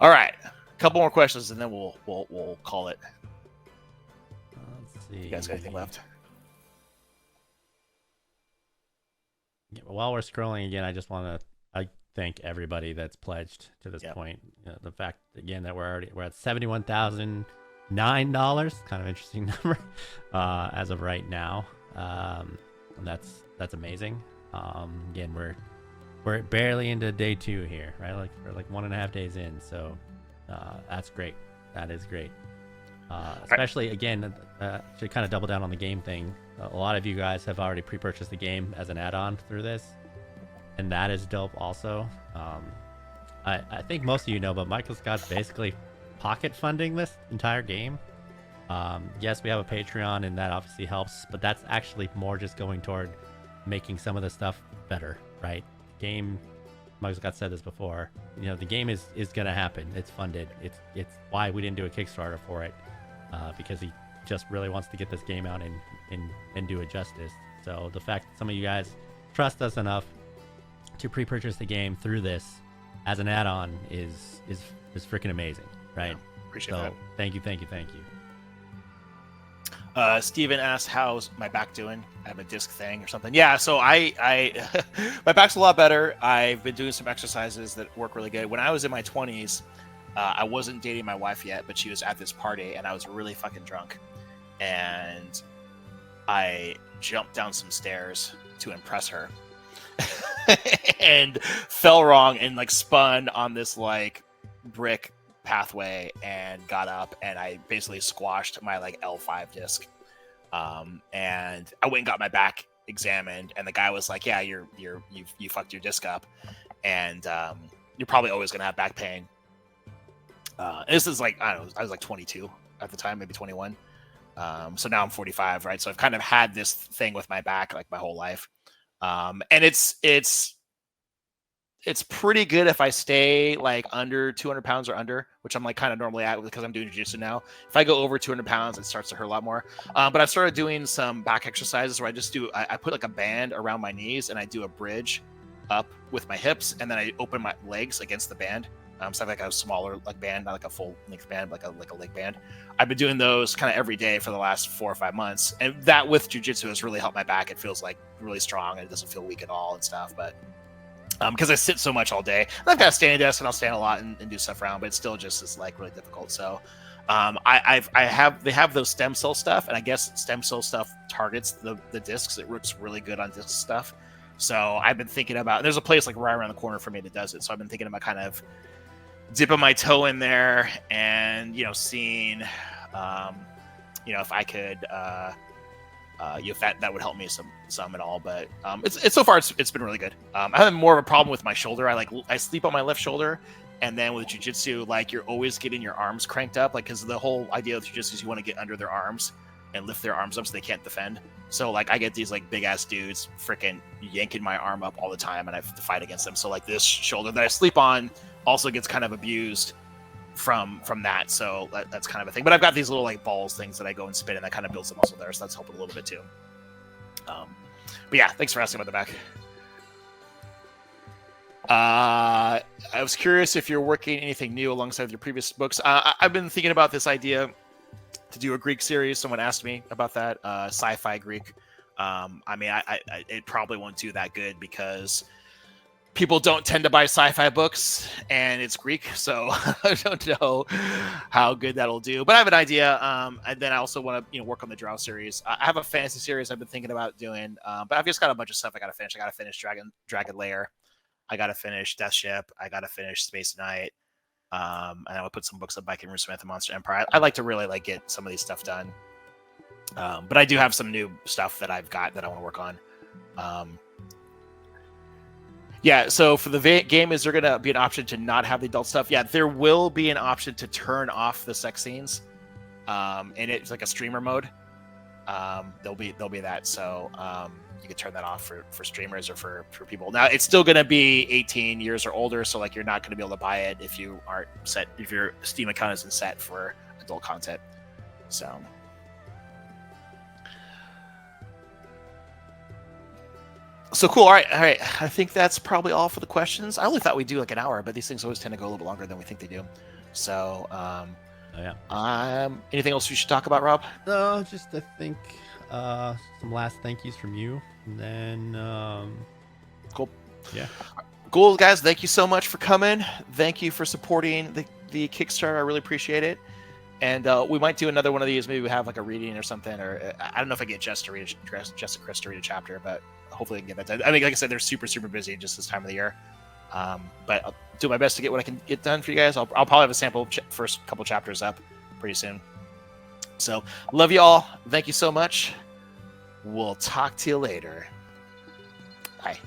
[SPEAKER 2] All right, a couple more questions, and then we'll call it.
[SPEAKER 1] Let's see.
[SPEAKER 2] You guys got anything left?
[SPEAKER 1] Yeah, while we're scrolling again, I just want to thank everybody that's pledged to this point. The fact again that we're at $71,009, kind of interesting number as of right now. And that's amazing. Again, we're barely into day 2 here, right? Like we're like 1.5 days in, so that's great. That is great. Especially again, to kind of double down on the game thing. A lot of you guys have already pre-purchased the game as an add-on through this, and that is dope also. I think most of you know, but Michael Scott's basically pocket funding this entire game. Yes, we have a Patreon, and that obviously helps, but that's actually more just going toward making some of the stuff better, right? Game, Michael Scott said this before, the game is going to happen. It's funded. It's why we didn't do a Kickstarter for it, because he just really wants to get this game out and do it justice. So the fact that some of you guys trust us enough to pre-purchase the game through this as an add-on is freaking amazing, right?
[SPEAKER 2] Yeah, appreciate that.
[SPEAKER 1] Thank you.
[SPEAKER 2] Steven asked, how's my back doing? I have a disc thing or something. Yeah, so I my back's a lot better. I've been doing some exercises that work really good. When I was in my 20s, I wasn't dating my wife yet, but she was at this party, and I was really fucking drunk. And I jumped down some stairs to impress her. And fell wrong and like spun on this like brick pathway and got up, and I basically squashed my like L5 disc. And I went and got my back examined, and the guy was like, yeah, you fucked your disc up, and you're probably always gonna have back pain. And this is like, I don't know, I was like 22 at the time, maybe 21. So now I'm 45, right? So I've kind of had this thing with my back like my whole life. And it's pretty good if I stay like under 200 pounds or under, which I'm like kind of normally at because I'm doing jiu-jitsu now. If I go over 200 pounds, it starts to hurt a lot more. But I've started doing some back exercises where I put like a band around my knees, and I do a bridge up with my hips, and then I open my legs against the band. So I have like a smaller like band, not like a full length band, but like a leg band. I've been doing those kind of every day for the last 4 or 5 months, and that with jiu-jitsu has really helped my back. It feels like really strong, and it doesn't feel weak at all and stuff. But because I sit so much all day. And I've got a standing desk and I'll stand a lot and do stuff around, but it still just is like really difficult. So they have those stem cell stuff, and I guess stem cell stuff targets the discs. It works really good on disc stuff. So I've been thinking about, there's a place like right around the corner for me that does it. So I've been thinking about kind of dipping my toe in there and, seeing, if I could, if that would help me some at all. But it's so far it's been really good. I have more of a problem with my shoulder. I sleep on my left shoulder, and then with jiu-jitsu, like you're always getting your arms cranked up, like because the whole idea of jiu-jitsu is you want to get under their arms and lift their arms up so they can't defend. So like I get these like big ass dudes freaking yanking my arm up all the time, and I have to fight against them. So like this shoulder that I sleep on also gets kind of abused from that. So that's kind of a thing. But I've got these little like balls things that I go and spin, and that kind of builds the muscle there. So that's helping a little bit too. But yeah, thanks for asking about the back. I was curious if you're working anything new alongside your previous books. I've been thinking about this idea to do a Greek series. Someone asked me about that, sci-fi Greek. It probably won't do that good because people don't tend to buy sci-fi books, and it's Greek, so I don't know how good that'll do. But I have an idea, and then I also want to work on the Drow series. I have a fantasy series I've been thinking about doing, but I've just got a bunch of stuff I got to finish. I got to finish Dragon Lair. I got to finish Death Ship. I got to finish Space Knight. And I would put some books up by Cameron Smith and Monster Empire. I like to really get some of these stuff done. But I do have some new stuff that I've got that I want to work on. Yeah, so for the game, is there going to be an option to not have the adult stuff? Yeah, there will be an option to turn off the sex scenes. And it's like a streamer mode. There'll be that. So you can turn that off for streamers or for people. Now, it's still going to be 18 years or older, so like you're not going to be able to buy it if you aren't set, if your Steam account isn't set for adult content. So cool. All right. I think that's probably all for the questions. I only thought we'd do like an hour, but these things always tend to go a little bit longer than we think they do. So, anything else we should talk about, Rob?
[SPEAKER 1] No, just I think some last thank yous from you, and then
[SPEAKER 2] cool.
[SPEAKER 1] Yeah.
[SPEAKER 2] Cool, guys. Thank you so much for coming. Thank you for supporting the Kickstarter. I really appreciate it. And we might do another one of these. Maybe we have like a reading or something, or I don't know if I get Jess and Chris to read a chapter, but hopefully I can get that done. I mean, like I said, they're super, super busy just this time of the year. But I'll do my best to get what I can get done for you guys. I'll probably have a sample first couple chapters up pretty soon. So love you all. Thank you so much. We'll talk to you later. Bye.